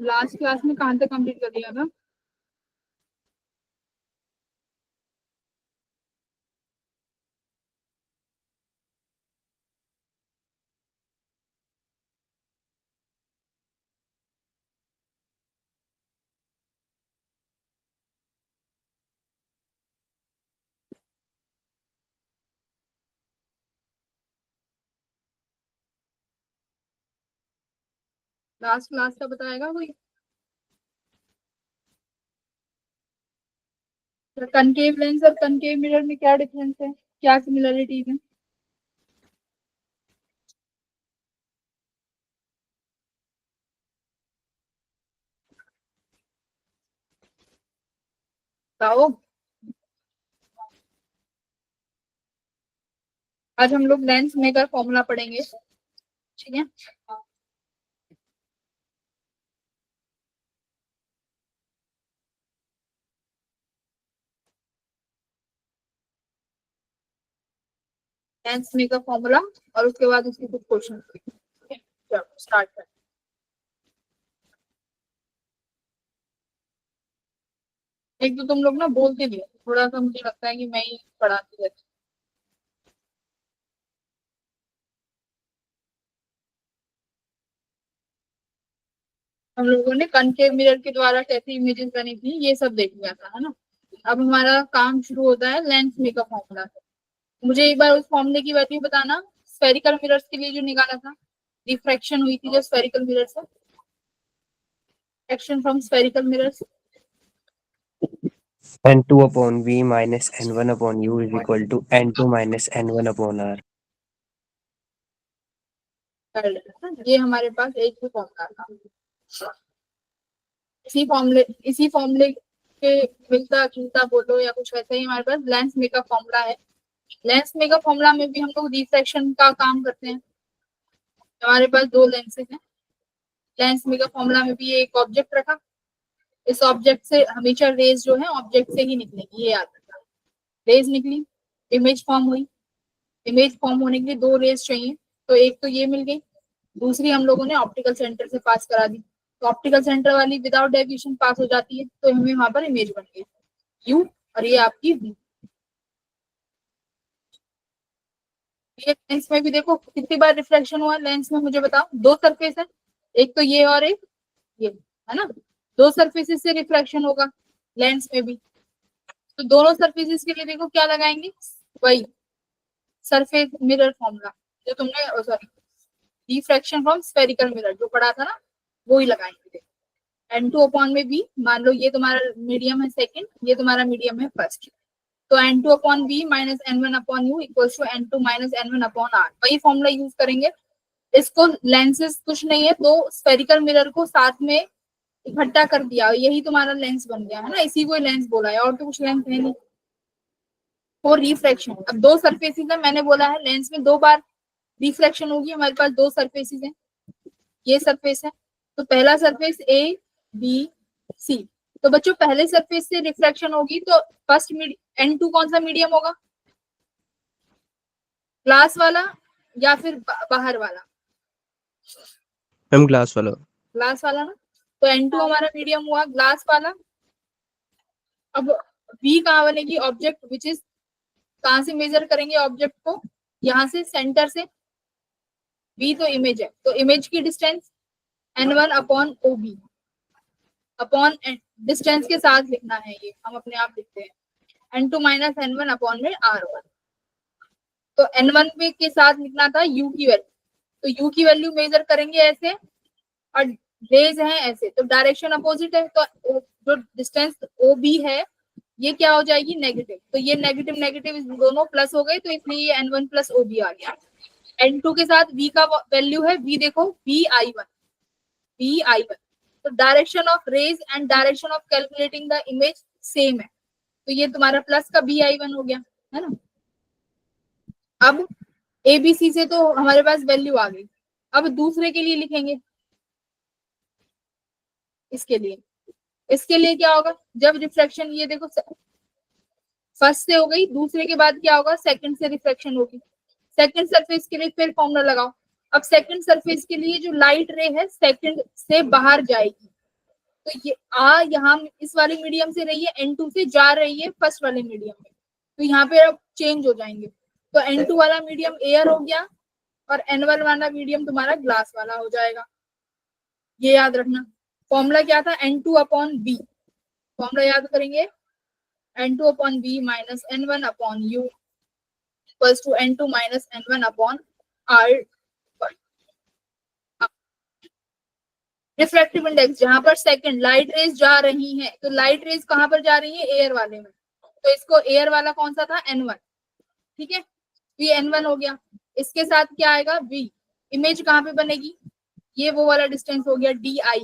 Last class में कहाँ तक कंप्लीट कर दिया था? लास्ट क्लास का बताएगा कोई? कनकेव लेंस और कनकेव मिरर में क्या डिफरेंस है, क्या सिमिलरिटीज है? बताओ। आज हम लोग लेंस मेकर फॉर्मूला पढ़ेंगे, ठीक है? लेंस मेकर फॉर्मूला और उसके बाद उसके कुछ क्वेश्चन। चलो स्टार्ट कर। एक तो तुम लोग ना बोलते भी हो, थोड़ा सा मुझे लगता है कि मैं ही पढ़ाती रहती हूँ। हम लोगों ने कनकेव मिरर के द्वारा कैसी इमेजेस बनी थी ये सब देख लिया था, है ना? अब हमारा काम शुरू होता है लेंस मेकर फॉर्मूला से। मुझे एक बार उस फॉर्मूले की वैल्यू बताना, स्फेरिकल मिरर्स के लिए जो निकाला था, रिफ्रैक्शन हुई थी जो स्फेरिकल मिरर से, action from spherical mirrors. N2 upon V minus N1 upon U is equal to N2 minus N1 upon R. ये हमारे पास एक ही फॉर्मूला था। इसी फॉर्मूले के मिलता जुलता बोलो या कुछ वैसा ही हमारे पास लेंस मेकर फॉर्मूला है। लेंस मेकर फॉर्मूला में भी हम लोग रिफ्रैक्शन का काम करते हैं। हमारे पास दो लेंसेज हैं। लेंस मेकर फॉर्मूला में भी एक ऑब्जेक्ट रखा, इस ऑब्जेक्ट से हमेशा रेज जो है ऑब्जेक्ट से ही निकलेगी, ये याद रखना। रेज निकली, इमेज फॉर्म हुई। इमेज फॉर्म होने के लिए दो रेज चाहिए, तो एक तो ये मिल गई, दूसरी हम लोगों ने ऑप्टिकल सेंटर से पास करा दी, तो ऑप्टिकल सेंटर वाली विदाउट डेविएशन पास हो जाती है, तो हमें वहां पर इमेज बन गई यू, और ये आपकी वी। ये लेंस में भी देखो कितनी बार रिफ्लेक्शन हुआ लेंस में, मुझे बताओ। दो सरफेस है, एक तो ये और एक ये, है ना? दो सरफेसेस से रिफ्लेक्शन होगा लेंस में भी, तो दोनों सरफेसेस के लिए देखो क्या लगाएंगे, वही सरफेस मिरर फॉर्मूला जो तुमने, sorry, refraction from spherical mirror जो पढ़ा था ना, वो ही लगाएंगे। N2 अपॉन में बी, मान लो ये तुम्हारा मीडियम है सेकंड, ये तुम्हारा मीडियम है फर्स्ट, तो N2 upon B minus N1 upon U equals to N2 minus N1 upon R, वही फॉर्मूला यूज करेंगे। इसको लेंसेज कुछ नहीं है तो स्फेरिकल मिरर को साथ में इकट्ठा कर दिया, यही तुम्हारा लेंस बन गया, है ना? इसी को लेंस बोला है, और तो कुछ लेंस है नहीं। और रिफ्रैक्शन, अब दो सरफेसेस है, मैंने बोला है लेंस में दो बार रिफ्लेक्शन होगी, हमारे पास दो सरफेसेस हैं, ये सरफेस है, तो पहला सरफेस ए बी सी। तो बच्चों पहले सरफेस से रिफ्लेक्शन होगी तो फर्स्ट N2 कौन सा मीडियम होगा, ग्लास वाला या फिर बाहर वाला? मैम ग्लास वाला। ग्लास वाला ना, तो N2 हमारा मीडियम हुआ ग्लास वाला। अब बी कहाँ बनेगी, ऑब्जेक्ट विच इज, कहाँ से मेजर करेंगे ऑब्जेक्ट को, यहाँ से सेंटर से। बी तो इमेज है, तो इमेज की distance N1 upon O B, upon distance के साथ लिखना है, ये हम अपने आप लिखते हैं N2 माइनस N1 अपॉन में R1। तो N1 के साथ लिखना था U की वैल्यू, तो U की वैल्यू मेजर करेंगे ऐसे, और रेज है ऐसे, तो डायरेक्शन अपोजिट है, तो जो डिस्टेंस ओ बी है ये क्या हो जाएगी, नेगेटिव, तो ये नेगेटिव नेगेटिव दोनों प्लस हो गए, तो इसलिए ये N1 प्लस ओ बी आ गया। N2 के साथ V का वैल्यू है, V देखो VI1, VI1, तो direction of rays and direction of calculating the image same है, तो ये तुम्हारा प्लस का VI1 हो गया, है ना? अब ABC से तो हमारे पास वैल्यू आ गई, अब दूसरे के लिए लिखेंगे। इसके लिए क्या होगा, जब रिफ्लेक्शन, ये देखो फर्स्ट से हो गई, दूसरे के बाद क्या होगा, सेकंड से रिफ्लेक्शन होगी। सेकंड सरफेस के लिए फिर फॉर्मूला लगाओ। अब सेकंड सरफेस के लिए जो लाइट रे है सेकंड से बाहर जाएगी, तो ये यहाँ इस वाले मीडियम से रही है, N2 से जा रही है फर्स्ट वाले मीडियम में, तो यहाँ पे अब चेंज हो जाएंगे। तो N2 वाला मीडियम एयर हो गया और N1 वाला मीडियम तुम्हारा ग्लास वाला हो जाएगा। ये याद रखना। फॉर्मूला क्या था, N2 अपॉन बी। फॉर्मूला याद करेंगे, N2 upon B minus N1 upon U equals to N2 minus N1 upon R. Refractive index, जहां पर सेकंड लाइट रेज जा रही हैं, तो लाइट रेज कहां पर जा रही है, एयर वाले में, तो इसको एयर वाला कौन सा था, N1, ठीक है, ये N1 हो गया। इसके साथ क्या आएगा, V। इमेज कहां पे बनेगी, ये वो वाला डिस्टेंस हो गया DI।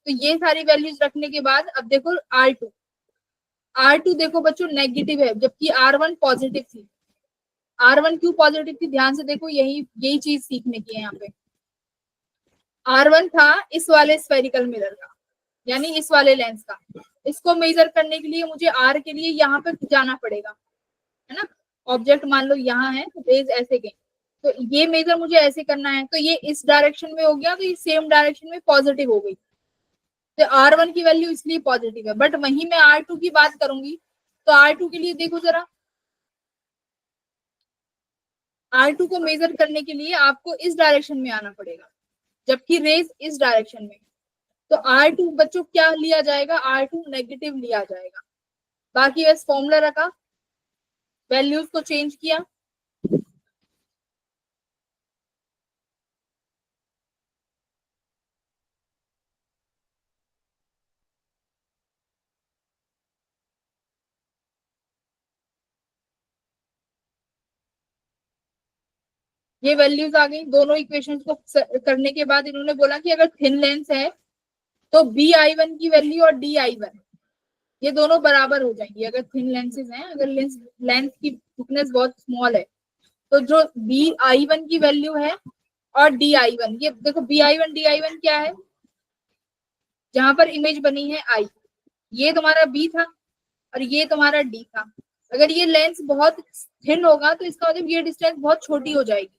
तो ये सारी वैल्यूज रखने के बाद अब देखो R2 देखो बच्चों नेगेटिव है, जबकि R1 पॉजिटिव थी। R1 क्यों पॉजिटिव थी, ध्यान से देखो, यही चीज सीखने की है यहाँ पे। R1 था इस वाले स्फेरिकल मिरर का, यानी इस वाले लेंस का। इसको मेजर करने के लिए मुझे R के लिए यहाँ पे जाना पड़ेगा, है ना। ऑब्जेक्ट मान लो यहाँ है, रेज ऐसे गए, तो ये मेजर मुझे ऐसे करना है, तो ये इस डायरेक्शन में हो गया, तो ये सेम डायरेक्शन में पॉजिटिव हो गई, तो R1 की वैल्यू इसलिए पॉजिटिव है। बट वहीं मैं R2 की बात करूंगी, तो R2 के लिए देखो जरा, R2 को मेजर करने के लिए आपको इस डायरेक्शन में आना पड़ेगा, जबकि रेज इस डायरेक्शन में। तो R2 बच्चों क्या लिया जाएगा, R2 नेगेटिव लिया जाएगा। बाकी बस फॉर्मूला रखा, वैल्यूज को चेंज किया, ये वैल्यूज आ गई। दोनों इक्वेशंस को करने के बाद इन्होंने बोला कि अगर थिन लेंस है तो BI1 की वैल्यू और DI1 ये दोनों बराबर हो जाएंगी। अगर थिन लेंसेज हैं, अगर लेंस की थिकनेस बहुत स्मॉल है, तो जो BI1 की वैल्यू है और DI1, ये देखो BI1 DI1 क्या है, जहां पर इमेज बनी है I, ये तुम्हारा B था और ये तुम्हारा D था। अगर ये लेंस बहुत थिन होगा तो इसका मतलब ये डिस्टेंस बहुत छोटी हो जाएगी,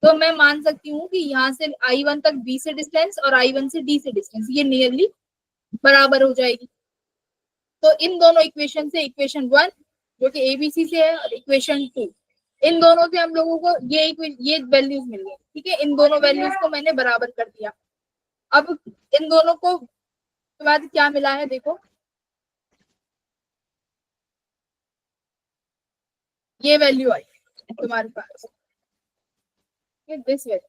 तो मैं मान सकती हूँ कि यहाँ से I1 तक B से डिस्टेंस और I1 से D से डिस्टेंस ये नियरली बराबर हो जाएगी। तो इन दोनों इक्वेशन से, इक्वेशन 1 जो कि ABC से है और इक्वेशन 2, इन दोनों से हम लोगों को ये वैल्यूज मिल गई, ठीक है। इन दोनों वैल्यूज को मैंने बराबर कर दिया। अब इन दोनों को के बाद क्या मिला है, देखो ये वैल्यू आई तुम्हारे पास, दिस वैल्यू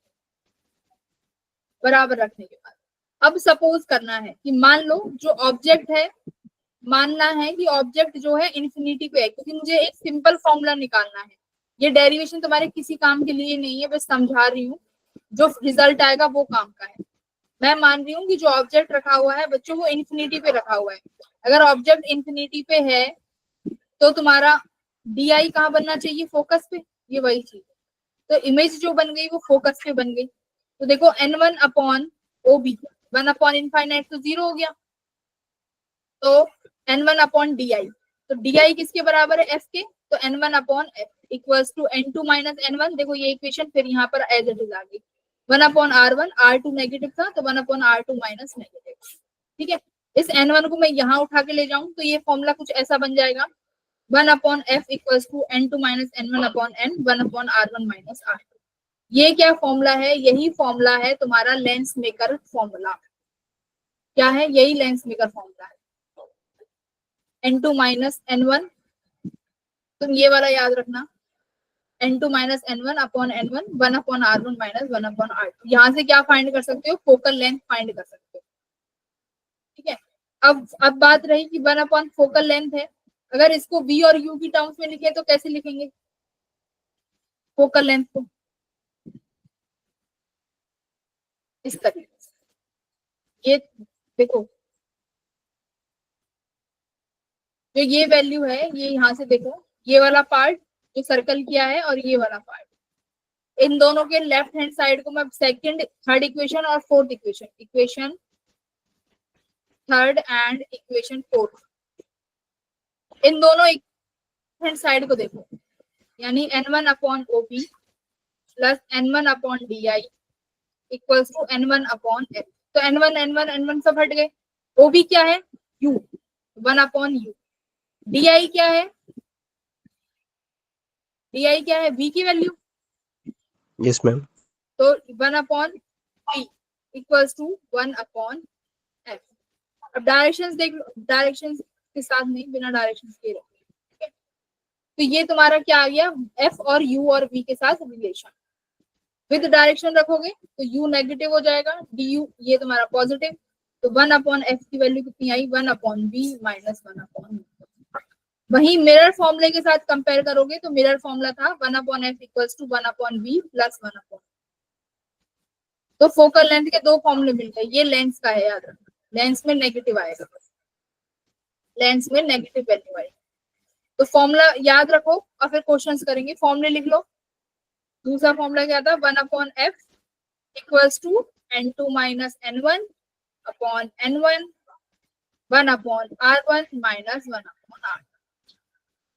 बराबर रखने के बाद अब सपोज करना है कि मान लो जो ऑब्जेक्ट है, मानना है कि ऑब्जेक्ट जो है इन्फिनिटी पे है, क्योंकि मुझे एक सिंपल फॉर्मूला निकालना है। ये डेरिवेशन तुम्हारे किसी काम के लिए नहीं है, बस समझा रही हूँ, जो रिजल्ट आएगा वो काम का है। मैं मान रही हूँ कि जो ऑब्जेक्ट रखा हुआ है बच्चों वो इन्फिनिटी पे रखा हुआ है। अगर ऑब्जेक्ट इन्फिनिटी पे है तो तुम्हारा DI कहाँ बनना चाहिए, फोकस पे, ये वही चीज। तो इमेज जो बन गई वो फोकस पे बन गई। तो देखो N1 upon OB, 1 upon infinite तो 0 हो गया, तो N1 अपॉन DI, तो DI किसके बराबर है, F के, तो N1 upon F equals to N2 minus N1। देखो ये इक्वेशन फिर यहाँ पर एज इट इज आ गई, 1 अपॉन R1, R2 नेगेटिव था तो 1 अपॉन R2 माइनस नेगेटिव, ठीक है। इस N1 को मैं यहाँ उठा के ले जाऊं तो ये फॉर्मूला कुछ ऐसा बन जाएगा, 1 upon F equals to N2 minus N1 upon N, 1 upon R1 minus R2। ये क्या फॉर्मूला है, यही फॉर्मूला है तुम्हारा लेंस मेकर फॉर्मूला। क्या है, यही लेंस मेकर फॉर्मूला है, N2 माइनस N1, तुम ये वाला याद रखना, N2 minus N1 upon N1, 1 upon R1 minus 1 upon R2। यहाँ से क्या फाइंड कर सकते हो, फोकल लेंथ फाइंड कर सकते हो, ठीक है। अब बात रही कि 1 अपॉन फोकल लेंथ है, अगर इसको V और U की टर्म्स में लिखे तो कैसे लिखेंगे फोकल लेंथ को, इस तरीके से। ये देखो जो ये वैल्यू है, ये यहाँ से देखो, ये वाला पार्ट जो सर्कल किया है और ये वाला पार्ट, इन दोनों के लेफ्ट हैंड साइड को मैं सेकंड, थर्ड इक्वेशन और fourth equation third and equation fourth, इन दोनों हैंड साइड को देखो, यानी n1 upon OP plus n1 upon DI equals to n1 upon F। तो n1 सब हट गए। OB क्या है? U, 1 upon U। DI क्या है? DI क्या है? V की वैल्यू, Yes, ma'am. तो 1 upon V equals to 1 upon F। अब डायरेक्शंस देख लो, डायरेक्शंस के साथ नहीं, बिना डायरेक्शंस के रखो। तो ये तुम्हारा क्या आ गया? F और U और V के साथ रिलेशन। विद डायरेक्शन रखोगे तो U नेगेटिव हो जाएगा, DU ये तुम्हारा पॉजिटिव। तो 1 अपॉन F की वैल्यू कितनी आई? 1 अपॉन V माइनस 1 अपॉन। वहीं मिरर फॉर्मूले के साथ कंपेयर करोगे तो मिरर फॉर्मूला था 1 upon F equals to 1 upon V plus 1 upon. तो फोकल लेंथ के दो फॉर्मूले मिल गए। ये लेंस का है, याद रखना, लेंस में नेगेटिव आएगा, लेंस में नेगेटिव वैल्यू आएगी। तो फॉर्मूला याद रखो और फिर क्वेश्चंस करेंगे। फॉर्मूले लिख लो। दूसरा फॉर्मूला क्या था? 1 upon F equals to n2 minus n1 upon n1 1 upon r1 minus 1 upon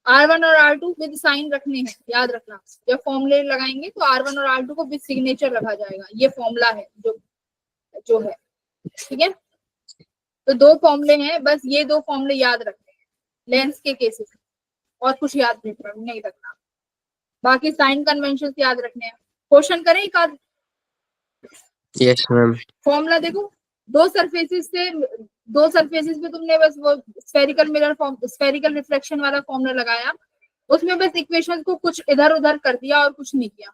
r1 और r2 विद साइन रखने हैं, याद रखना। जब फॉर्मूले लगाएंगे तो r1 और r2 को विद सिग्नेचर रखा जाएगा। ये फॉर्मूला है जो जो है, ठीक है। तो दो फॉर्मूले हैं, बस ये दो फॉर्मूले याद रखने हैं लेंस के केसेस, और कुछ याद नहीं रखना। बाकी साइन कन्वेंशन याद रखने हैं। क्वेश्चन करें एक आध। Yes, ma'am. फॉर्मूला देखो, दो सरफेसेस पे तुमने बस वो spherical mirror form, spherical reflection वाला फॉर्मूला लगाया, उसमें बस इक्वेशन को कुछ इधर उधर कर दिया और कुछ नहीं किया।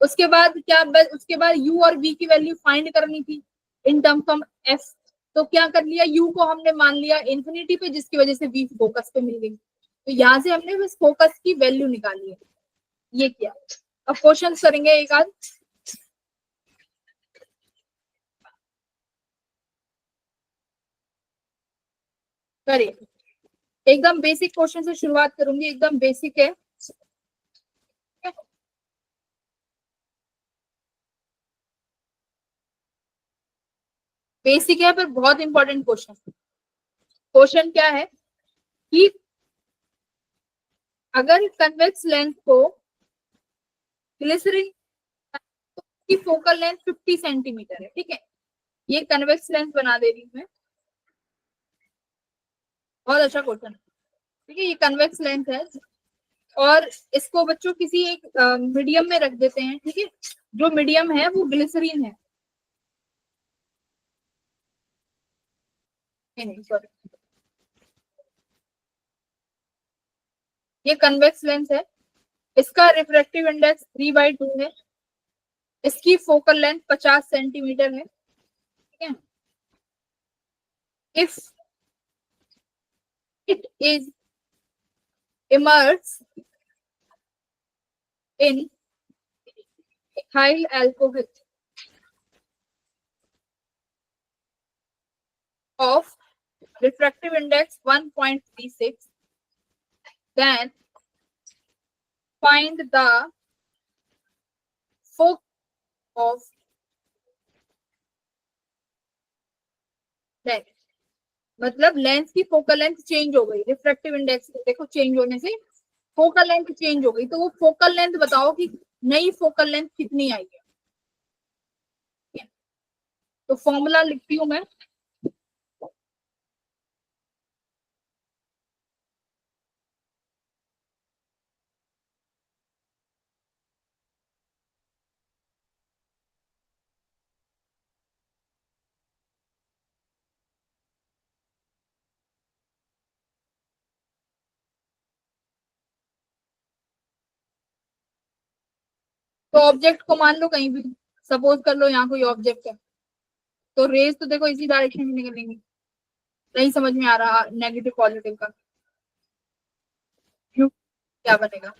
उसके बाद क्या? बस उसके बाद U और V की वैल्यू फाइंड करनी थी इन टर्म्स ऑफ F। तो क्या कर लिया? U को हमने मान लिया इंफिनिटी पे, जिसकी वजह से V फोकस पे मिल गई। तो यहाँ से हमने बस फोकस की वैल्यू निकाली है, ये किया। अब क्वेश्चन करेंगे एक आध। करिए, एकदम बेसिक क्वेश्चन से शुरुआत करूंगी, एकदम बेसिक है। बेसिक है पर बहुत इंपॉर्टेंट क्वेश्चन। क्वेश्चन क्या है कि अगर कन्वेक्स लेंस को ग्लिसरीन की फोकल लेंथ 50 सेंटीमीटर है, ठीक है। ये कन्वेक्स लेंस बना दे रही हूँ मैं, बहुत अच्छा क्वेश्चन है, ठीक है। ये कन्वेक्स लेंस है और इसको बच्चों किसी एक मीडियम में रख देते हैं, ठीक है। जो मीडियम है वो ग्लिसरीन है, नहीं सॉरी, ये कन्वेक्स लेंस है। इसका रिफ्रैक्टिव इंडेक्स 3/2 है। इसकी फोकल लेंथ 50 सेंटीमीटर है, ठीक है। If it is immersed in ethyl alcohol of refractive index 1.36, then find the focal of length। मतलब लेंस की फोकल लेंथ चेंज हो गई, रिफ्रैक्टिव इंडेक्स देखो चेंज होने से फोकल लेंथ चेंज हो गई। तो वो फोकल लेंथ बताओ कि नई फोकल लेंथ कितनी आई है। तो फॉर्मूला लिखती हूँ मैं। तो ऑब्जेक्ट को मान लो कहीं भी, सपोज कर लो यहाँ कोई ऑब्जेक्ट है, तो रेज तो देखो इसी डायरेक्शन में निकलेंगी। नहीं समझ में आ रहा नेगेटिव पॉजिटिव का, क्यों, क्या बनेगा?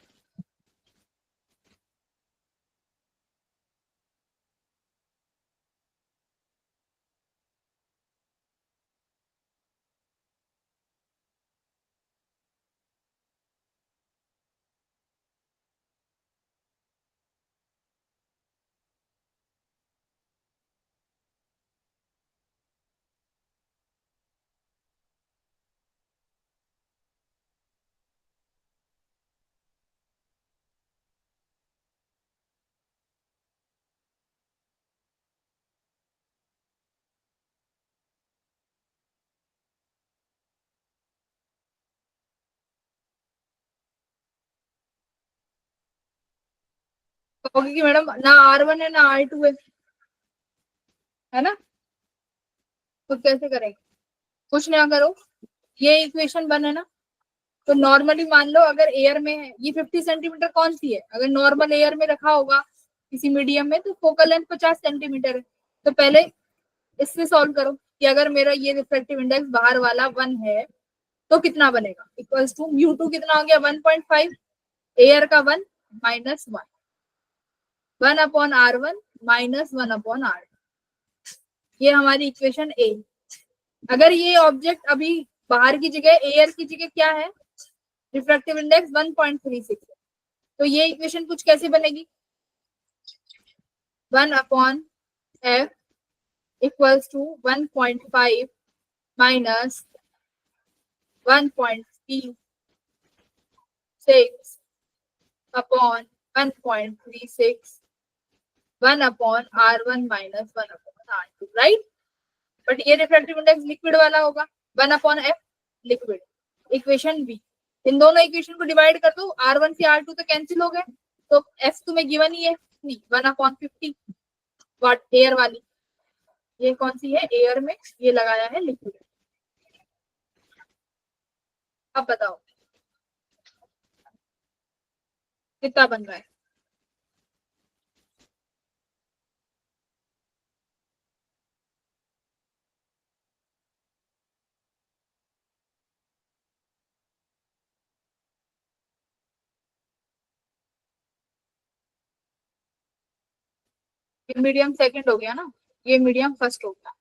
कहोगे कि मैडम ना R1 है ना R2 है ना, तो कैसे करेंगे? कुछ ना करो, ये इक्वेशन बने ना, तो नॉर्मली मान लो अगर एयर में है, ये 50 सेंटीमीटर कौन सी है, अगर नॉर्मल एयर में रखा होगा किसी मीडियम में तो फोकल लेंथ 50 सेंटीमीटर है। तो पहले इससे सॉल्व करो कि अगर मेरा ये रिफ्रैक्टिव इंडेक्स बाहर वाला 1 है तो कितना बनेगा, इक्वल्स टू म्यू टू कितना हो गया 1.5, एयर का 1 माइनस 1, 1/R1 माइनस 1/R, ये हमारी इक्वेशन ए। अगर ये ऑब्जेक्ट अभी बाहर की जगह एयर की जगह क्या है, रिफ्रैक्टिव इंडेक्स 1.36 है, तो ये इक्वेशन कुछ कैसे बनेगी, 1/f equals to 1.5 minus 1.36 upon 1.36, 1/R1 minus 1/R2, right. But ये रिफ्रैक्टिव इंडेक्स लिक्विड वाला होगा, 1/f लिक्विड। इक्वेशन बी, इन दोनों इक्वेशन को डिवाइड कर दो, R1 से R2 तो कैंसिल हो गए, तो f तुम्हें गिवन ही है, 1/50 वाट एयर वाली, ये कौन सी है एयर में, ये लगाया है लिक्विड। अब बताओ कितना बन रहा है, ये मीडियम सेकंड हो गया ना, ये मीडियम फर्स्ट हो गया।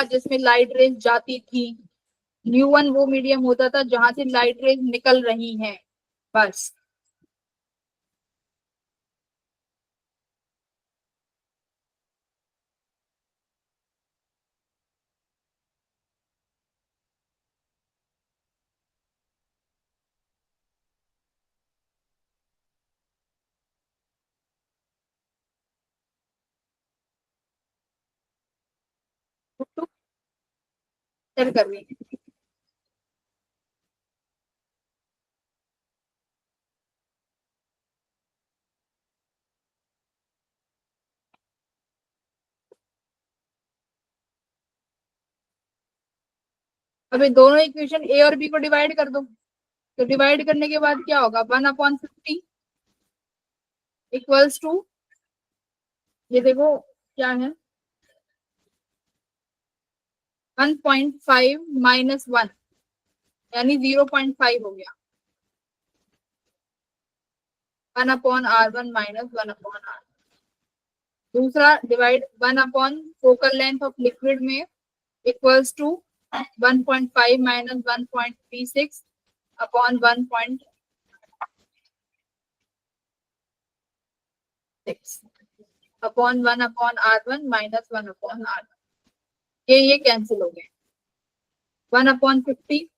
जिसमें लाइट रेंज जाती थी, न्यू वन वो मीडियम होता था जहां से लाइट रेज निकल रही हैं, बस। चल कर रही है। अभी दोनों इक्वेशन ए और बी को डिवाइड कर दो, तो डिवाइड करने के बाद क्या होगा, 1/50 इक्वल्स टू, ये देखो क्या है, 1.5 माइनस 1 यानी 0.5 हो गया, 1/R1 माइनस 1/R। दूसरा divide focal length of liquid में equals to 1.5 minus 1.36 upon 1.6 upon 1/R1 minus 1/R, ये कैंसिल हो गए, 1/50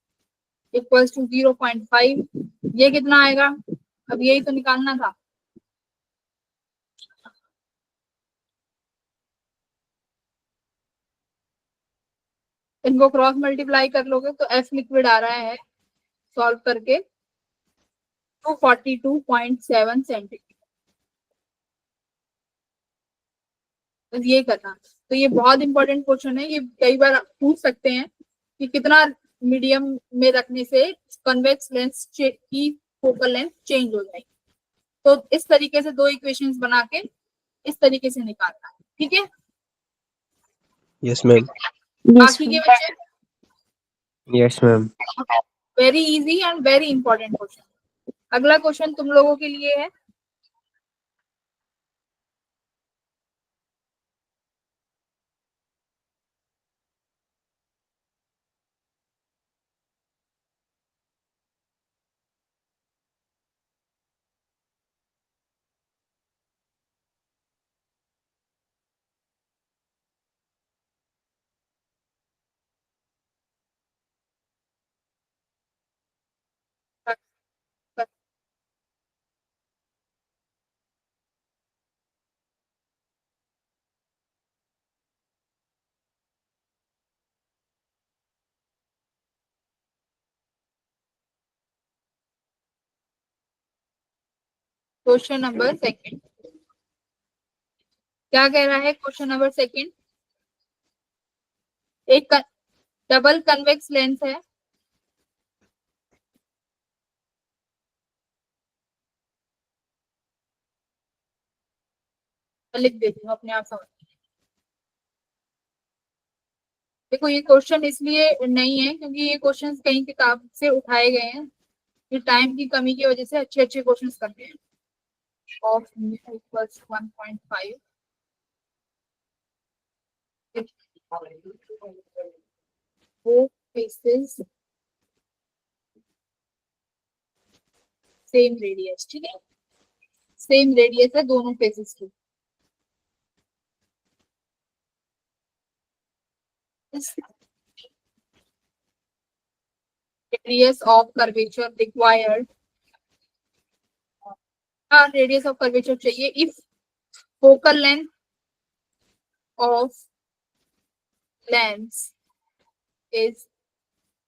इक्वल्स टू 0.5, ये कितना आएगा, अब यही तो निकालना था। इनको क्रॉस मल्टीप्लाई कर लोगे तो एफ लिक्विड आ रहा है सॉल्व करके 242.7 सेंटीमीटर, बस ये करना। तो ये बहुत इंपॉर्टेंट क्वेश्चन है, ये कई बार पूछ सकते हैं कि कितना मीडियम में रखने से कन्वेक्स लेंस की फोकल लेंथ चेंज हो जाएगी। तो इस तरीके से दो इक्वेशंस बना के इस तरीके से निकालना है, ठीक है। Yes ma'am. बाकी के बच्चे, yes ma'am. Very easy and very important question. अगला क्वेश्चन तुम लोगों के लिए है, क्वेश्चन नंबर सेकंड क्या कह रहा है? क्वेश्चन नंबर सेकंड, एक डबल कन्वेक्स लेंस है, लिख देती हूँ अपने आप समझ। देखो ये क्वेश्चन इसलिए नहीं है क्योंकि ये क्वेश्चन कहीं किताब से उठाए गए हैं, ये टाइम की कमी की वजह से अच्छे अच्छे क्वेश्चन करते हैं। ऑफ इक्वल्स 1.5 वो फेसेस सेम रेडियस, ठीक है, सेम रेडियस है दोनों फेसेस की। रेडियस ऑफ कर्वेचर रिक्वायर्ड, हाँ रेडियस ऑफ कर्वेचर चाहिए if focal length of lens is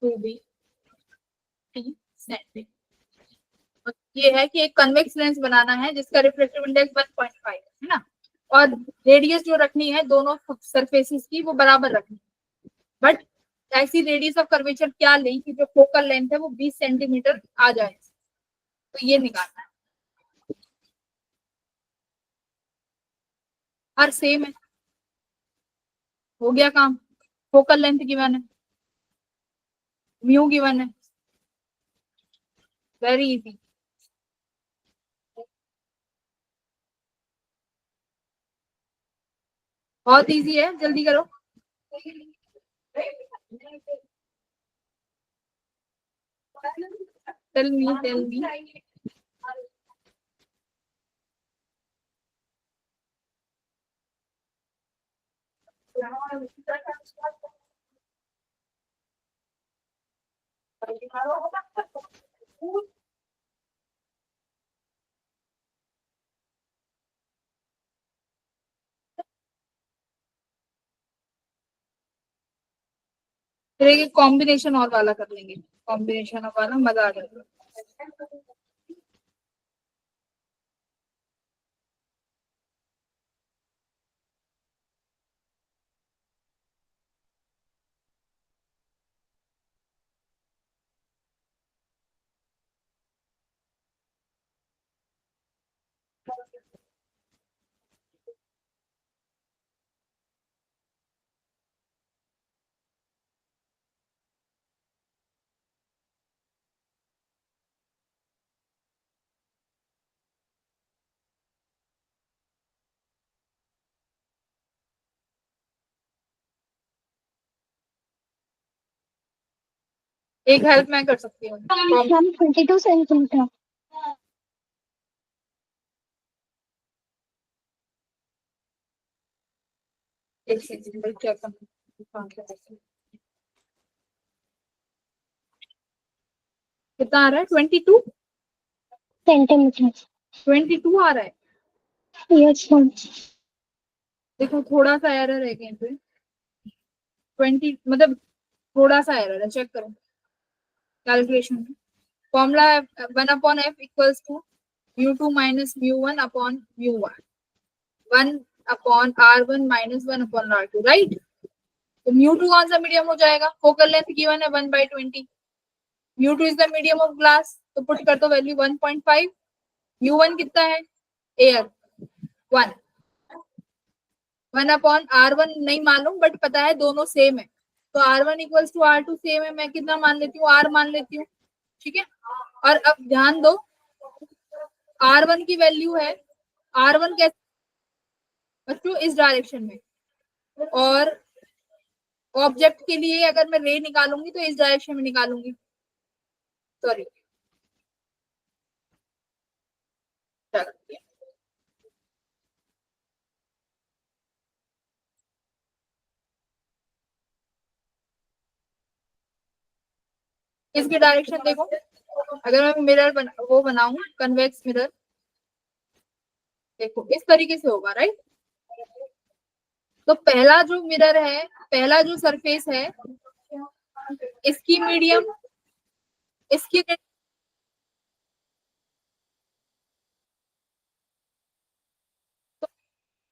to be 3 centimetre. ये है कि एक कन्वेक्स लेंस बनाना है जिसका रिफ्रैक्टिव इंडेक्स 1.5 है ना, और रेडियस जो रखनी है दोनों सरफेसेस की वो बराबर रखनी है, बट ऐसी रेडियस ऑफ कर्वेचर क्या लें कि जो फोकल लेंथ है वो 20 सेंटीमीटर आ जाए, तो ये निकालना है। हर सेम है, हो गया काम। फोकल लेंथ गिवन है, म्यू गिवन है, वेरी इजी। बहुत इजी है, जल्दी करो। Tell me. फिर एक कॉम्बिनेशन और वाला कर लेंगे, कॉम्बिनेशन वाला मजा आ जाएगा। एक हेल्प मैं कर सकती हूँ, 22 सेंटीमीटर। एक सेकंड क्या कितना आ रहा है? 22 सेंटीमीटर। 22 आ रहा है। Yes ma'am. देखो थोड़ा सा एरर है कहीं पे, 20 मतलब थोड़ा सा एरर है, चेक करो कैलकुलेशन में। Formula 1/f equals to μ2 minus μ1 upon μ1, 1/r1 minus 1/r2, right. तो μ2 कौन सा मीडियम हो जाएगा? फोकल लेंथ गिवन है 1/20, μ2 is the medium of glass, तो पुट कर दो वैल्यू 1.5। μ1 कितना है? एयर 1, 1/r1 नहीं मालूम बट पता है दोनों सेम है, तो r1 equals to r2 same है, मैं कितना मान लेती हूँ? r मान लेती हूँ, ठीक है। और अब ध्यान दो r1 की वैल्यू है, r1 कैसे बच्चों? इस डायरेक्शन में, और ऑब्जेक्ट के लिए अगर मैं रे निकालूंगी तो इस डायरेक्शन में निकालूंगी, सॉरी। इसकी डायरेक्शन देखो, अगर मैं मिरर वो बनाऊं कन्वेक्स मिरर, देखो इस तरीके से होगा, राइट। तो पहला जो मिरर है, पहला जो सरफेस है, इसकी मीडियम, इसकी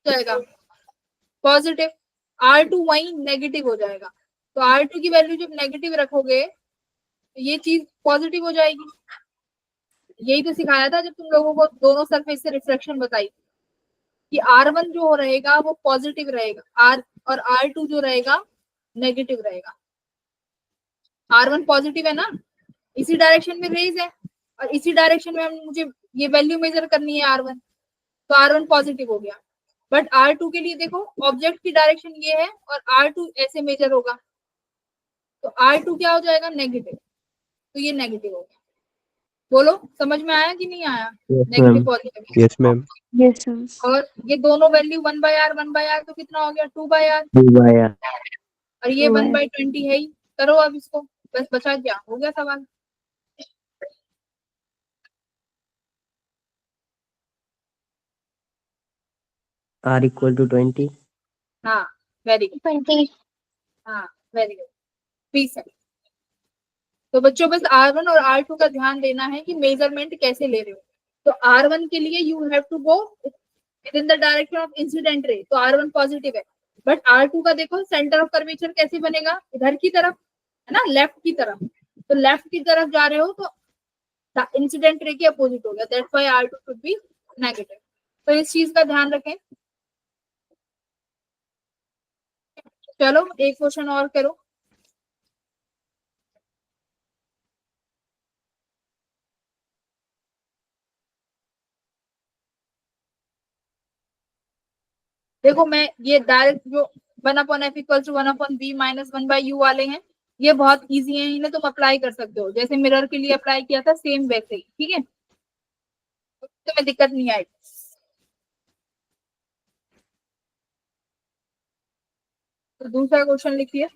जाएगा पॉजिटिव, R2 वही नेगेटिव हो जाएगा। तो R2 की वैल्यू जब नेगेटिव रखोगे तो ये चीज पॉजिटिव हो जाएगी। यही तो सिखाया था जब तुम लोगों को दोनों सरफेस से रिफ्लेक्शन बताई कि R1 जो रहेगा वो पॉजिटिव रहेगा, R और R2 जो रहेगा नेगेटिव रहेगा। R1 पॉजिटिव है ना, इसी डायरेक्शन में रेज है और इसी डायरेक्शन में मुझे ये वैल्यू मेजर करनी है R1, तो R1 पॉजिटिव हो गया। बट R2 के लिए देखो ऑब्जेक्ट की डायरेक्शन ये है और R2 ऐसे मेजर होगा, तो R2 क्या हो जाएगा नेगेटिव, तो ये नेगेटिव हो गया। बोलो समझ में आया कि नहीं आया? Negative positive. Yes ma'am. Yes, ma'am. और ये दोनों वैल्यू 1/r तो कितना हो गया 2/r, 2/r और ये 2/r. 1/20 है ही। करो अब इसको, बस बचा क्या, हो गया सवाल। r equal to 20। हाँ वेरी गुड, 20. हाँ वेरी गुड, प्लीज। तो बच्चों बस R1 और R2 का ध्यान देना है कि मेजरमेंट कैसे ले रहे हो। तो R1 के लिए you have to go in the direction of incident ray, तो R1 पॉजिटिव है। बट R2 का देखो सेंटर ऑफ कर्वेचर कैसे बनेगा, इधर की तरफ है ना, लेफ्ट की तरफ। तो लेफ्ट की तरफ जा रहे हो तो इंसिडेंट रे के अपोजिट हो गया, that's why R2 should be negative. तो इस चीज का ध्यान रखें। चलो एक क्वेश्चन और करो। देखो मैं ये डायरेक्ट जो 1/f = 1/b - 1/u वाले हैं, ये बहुत इजी है, इन्हें तुम अप्लाई कर सकते हो जैसे मिरर के लिए अप्लाई किया था, सेम वैसे ही। ठीक है, तुम्हें दिक्कत नहीं आएगी। तो दूसरा क्वेश्चन लिखिए।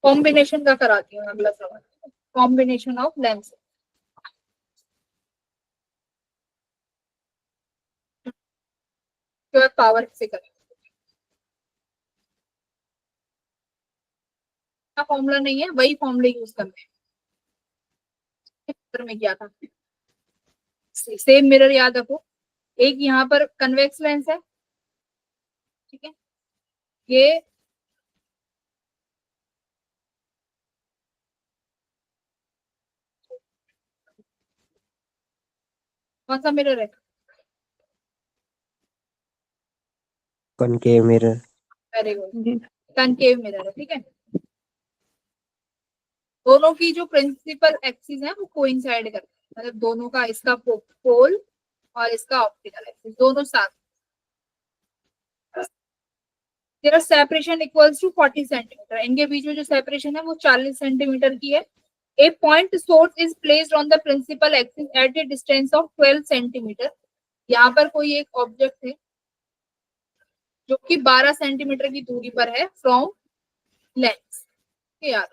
कॉम्बिनेशन का कराती हूँ अगला सवाल, कॉम्बिनेशन ऑफ लेंस। पावर से करें, फॉर्मूला नहीं है, वही फॉर्मूले यूज करते हैं में किया था। सेम मिरर याद रखो, एक यहाँ पर कन्वेक्स लेंस है, ठीक है, ये कौन सा मिरर है, concave mirror. Very good, concave mirror है। ठीक है, दोनों की जो प्रिंसिपल एक्सिस है वो कोइंसाइड करते हैं, मतलब दोनों का, इसका पोल और इसका ऑप्टिकल एक्सिस दोनों साथ। तेरा सेपरेशन इक्वल्स टू 40 सेंटीमीटर, इनके बीच में जो सेपरेशन है वो 40 सेंटीमीटर की है। A point source is placed on the principal axis at a distance of 12 centimetre. यहाँ पर कोई एक ऑब्जेक्ट है जो कि 12 सेंटीमीटर की दूरी पर है फ्रॉम लेंस। यार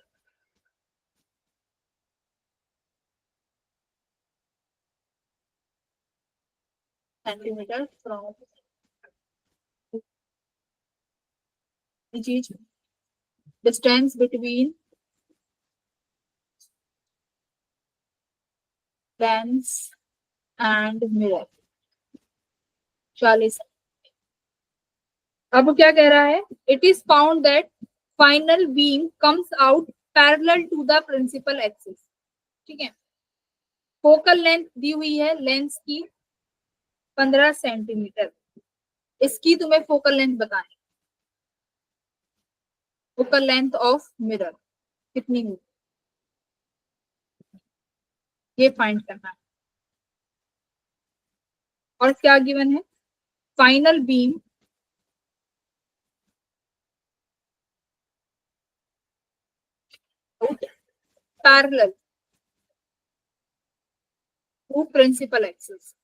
सेंटीमीटर फ्रॉम चीज, distance between lens and mirror 40। अब क्या कह रहा है, it is found that final beam comes out parallel to the principal axis. ठीक है, फोकल लेंथ दी हुई है लेंस की 15 सेंटीमीटर, इसकी तुम्हें फोकल लेंथ बतानी, फोकल लेंथ ऑफ मिरर कितनी होगी ये फाइंड करना है। और क्या गिवन है, final beam parallel to principal axis.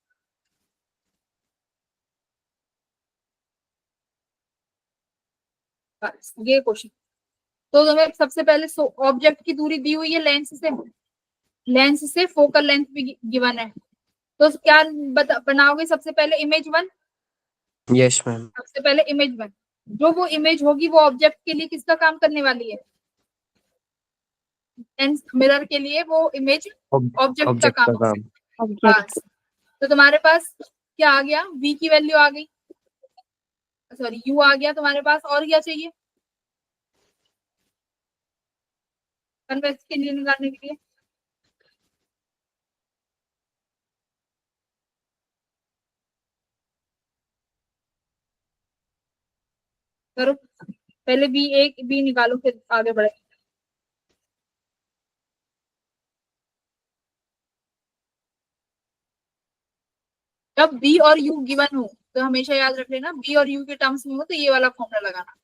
ये क्वेश्चन, तो तुम्हें सबसे पहले ऑब्जेक्ट की दूरी दी हुई है लेंस से फोकल लेंथ भी गिवन है, तो क्या बनाओगे सबसे पहले, इमेज 1 यस मैम। सबसे पहले इमेज वन, जो वो इमेज होगी वो ऑब्जेक्ट के लिए किसका काम करने वाली है? लेंस मिरर के लिए वो इमेज ऑब्जेक्ट का ऑब्जेक्ट काम का होगा। काम। बस, तो तुम्हारे पास क्या आ गया? v की वैल्यू आ गई, सॉरी u आ गया तुम्हारे पास। और क्या चाहिए कन्वेक्स के लिए निकालने के लिए? करो पहले बी, एक बी निकालो फिर आगे बढ़े। जब बी और यू गिवन हो तो हमेशा याद रख लेना, बी और यू के टर्म्स में हो तो ये वाला फॉर्मूला लगाना।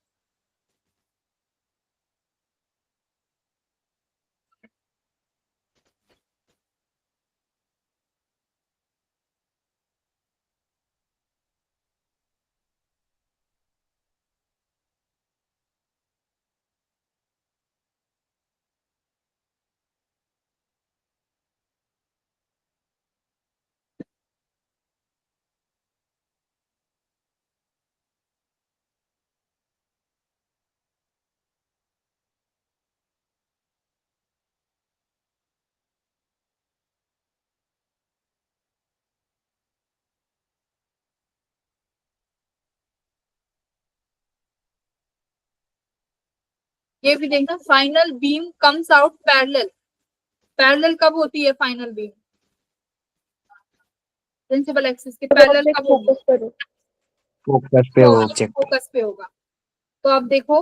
ये भी देखना, final beam comes out parallel. Parallel कब होती है फाइनल बीम? प्रिंसिपल एक्सिस के पैरेलल कब होगी? फोकस पे तो ये ऑब्जेक्ट। फोकस पे होगा। तो अब देखो,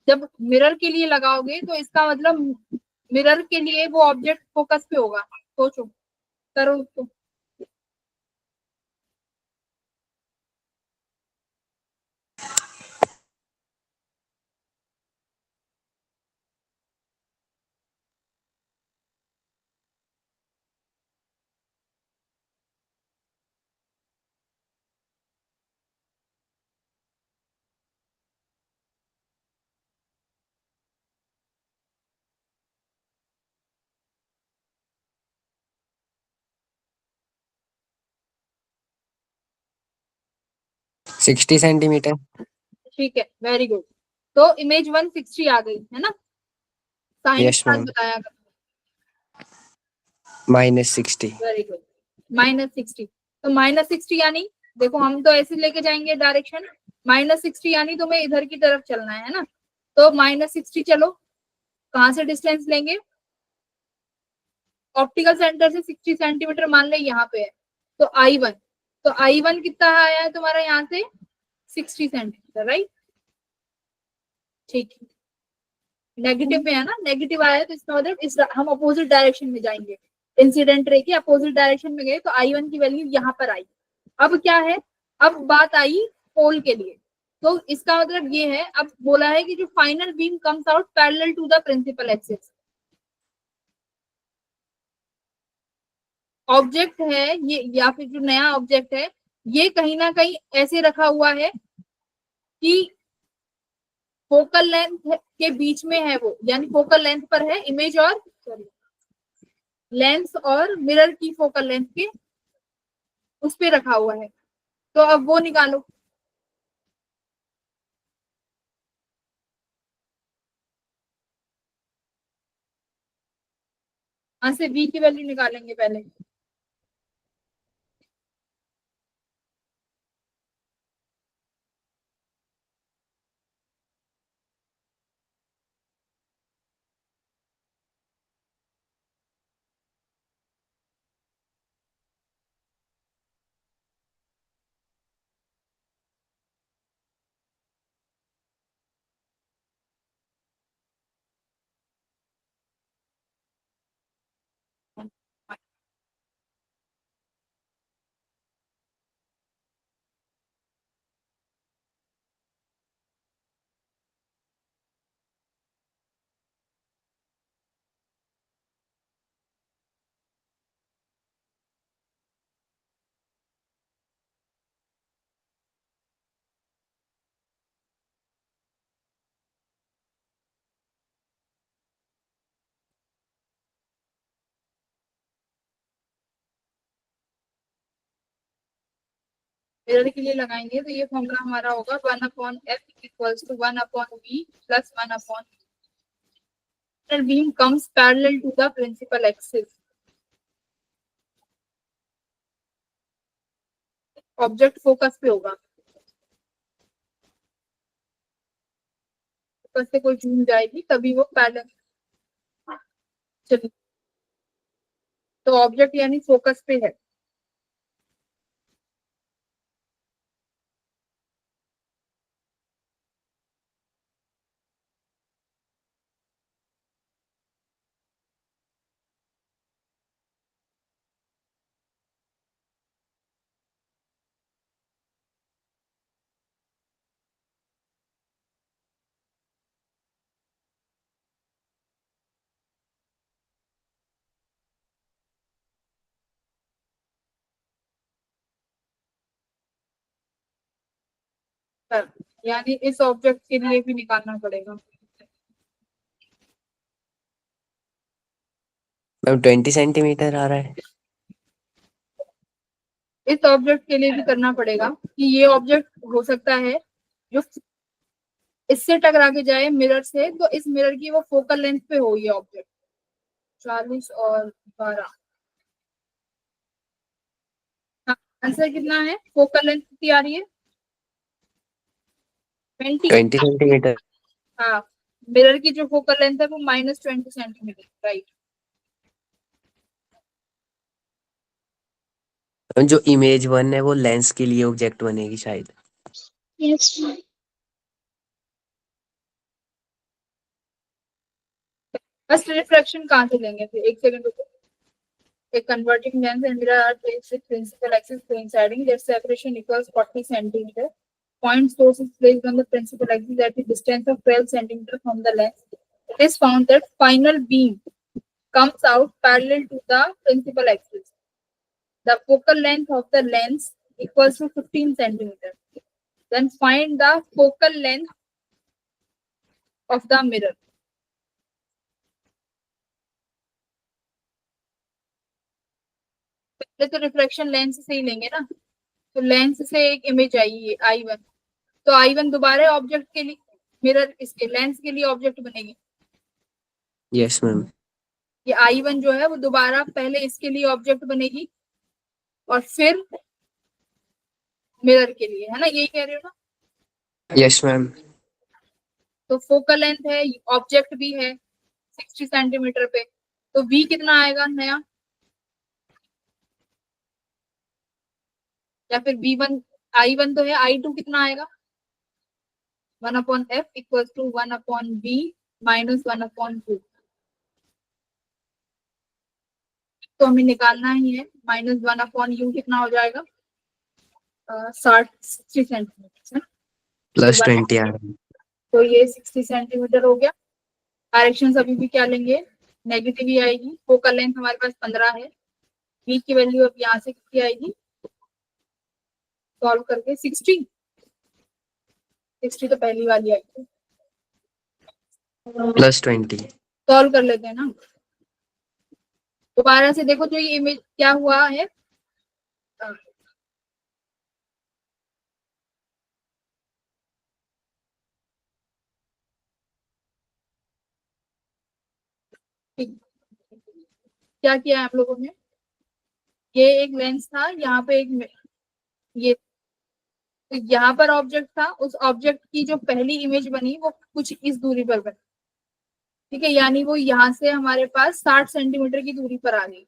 जब मिरर के लिए लगाओगे तो इसका मतलब मिरर के लिए वो ऑब्जेक्ट फोकस पे होगा। सोचो, करो उसको। 60 सेंटीमीटर। ठीक है, वेरी गुड। तो इमेज 160 आ गई है ना? साइन के यस साथ मैम। बताया कर। -60। Very good, -60। तो -60 यानी, देखो हम तो ऐसे लेके जाएंगे डायरेक्शन, -60 यानी तुम्हें इधर की तरफ चलना है ना? तो -60 चलो, कहाँ से डिस्टेंस लेंगे? ऑप्टिकल सेंटर से 60 सेंटीमीटर मान ले यहाँ पे है, तो I1। तो I1 कितना आया है तुम्हारा यहाँ से? 60 सेंटीमीटर, राइट? ठीक है, नेगेटिव में है ना, नेगेटिव आया है तो इसका मतलब इस हम अपोजिट डायरेक्शन में जाएंगे। इंसिडेंट रे के अपोजिट डायरेक्शन में गए तो I1 की वैल्यू यहाँ पर आई। अब क्या है, अब बात आई पोल के लिए। तो इसका मतलब ये है, अब बोला है कि जो final beam comes out parallel to the principal axis. Object है ये, या फिर जो नया ऑब्जेक्ट है ये कहीं ना कहीं ऐसे रखा हुआ है कि फोकल लेंथ के बीच में है वो, यानी फोकल लेंथ पर है इमेज और, सॉरी, लेंस और मिरर की फोकल लेंथ के उस पे रखा हुआ है। तो अब वो निकालो। यहाँ से v की वैल्यू निकालेंगे पहले। मिरर के लिए लगाएंगे तो ये फॉर्मूला हमारा होगा 1/f equals to 1/v plus 1/, beam comes parallel to the principal axis. Object focus पे होगा, फोकस से कोई चूक जाएगी तभी वो पैरेलल। चलिए, तो ऑब्जेक्ट यानी फोकस पे है। यानी इस ऑब्जेक्ट के लिए भी निकालना पड़ेगा। मैम 20 सेंटीमीटर आ रहा है। इस ऑब्जेक्ट के लिए भी करना पड़ेगा कि ये ऑब्जेक्ट हो सकता है जो इससे टकरा के जाए मिरर से, तो इस मिरर की वो फोकल लेंथ पे हो ये ऑब्जेक्ट। 40 और 12, आंसर कितना है? फोकल लेंथ कितनी आ रही है? 20। 20 सेंटीमीटर। हाँ, मिरर की जो फोकल लेंथ है वो -20 सेंटीमीटर, राइट। जो इमेज 1 है वो लेंस के लिए ऑब्जेक्ट बनेगी शायद। Yes, ma'am. फर्स्ट रिफ्रैक्शन कहाँ से लेंगे फिर? एक सेकंड रुको। A converting lens and mirror are placed with principal axis coinciding. Their separation equals 40 centimeter. Point source is placed on the principal axis at a distance of 12 centimeter from the lens. It is found that final beam comes out parallel to the principal axis. The focal length of the lens equals to 15 centimeter. Then find the focal length of the mirror. पहले तो reflection lens से ही लेंगे ना, तो lens से एक image I है I1, तो I1 दोबारा ऑब्जेक्ट के लिए, मिरर इसके लेंस के लिए ऑब्जेक्ट बनेगी। Yes ma'am. ये I1 जो है वो दोबारा पहले इसके लिए ऑब्जेक्ट बनेगी और फिर मिरर के लिए, है ना? यही कह रहे हो ना? Yes ma'am. तो फोकल लेंथ है, ऑब्जेक्ट भी है 60 सेंटीमीटर पे, तो V कितना आएगा नया, या फिर V1, I1 तो है, I2 कितना आएगा? 1/f equals to 1/v minus 1/2। तो हमें निकालना ही है, -1/u कितना हो जाएगा? 60 सेंटीमीटर। +20 आ रहा है। तो ये 60 सेंटीमीटर हो गया। डायरेक्शन अभी भी क्या लेंगे? नेगेटिव ही आएगी। फोकल लेंथ हमारे पास 15 है। v की वैल्यू अब यहाँ से कितनी आएगी? सॉल्व करके 60 तो पहली वाली आएगी। +20। सॉल्व कर लेते हैं ना। दोबारा से देखो, जो ये इमेज क्या हुआ है, क्या किया है आप लोगों ने? ये एक लेंस था, यहाँ पे एक ये, तो यहाँ पर ऑब्जेक्ट था, उस ऑब्जेक्ट की जो पहली इमेज बनी वो कुछ इस दूरी पर बनी, ठीक है, यानी वो यहाँ से हमारे पास 60 सेंटीमीटर की दूरी पर आ गई।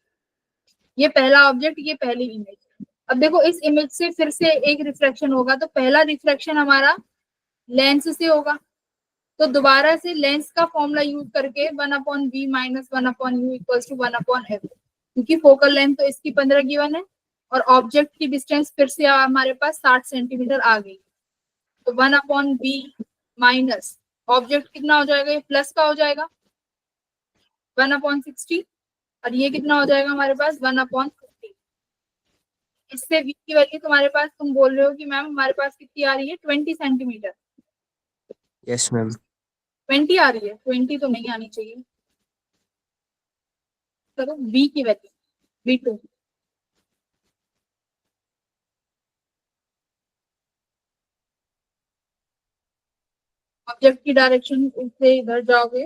ये पहला ऑब्जेक्ट, ये पहली इमेज। अब देखो, इस इमेज से फिर से एक रिफ्लेक्शन होगा, तो पहला रिफ्लेक्शन हमारा लेंस से होगा, तो दोबारा से लेंस का फॉर्मूला यूज करके 1/v minus 1/u equals to 1/f, क्योंकि फोकल लेंथ तो इसकी 15 गिवन है और ऑब्जेक्ट की डिस्टेंस फिर से हमारे पास 60 सेंटीमीटर आ गई, तो 1/v माइनस ऑब्जेक्ट कितना हो जाएगा? ये प्लस का हो जाएगा 1/60, और ये कितना हो जाएगा हमारे पास? 1/50। इससे v की वैल्यू तुम्हारे पास, तुम बोल रहे हो कि मैम हमारे पास कितनी आ रही है? 20 सेंटीमीटर। Yes ma'am. 20 आ रही है, 20 तो नहीं आनी चाहिए। चलो v की वैल्यू V2, ऑब्जेक्ट की डायरेक्शन से इधर जाओगे,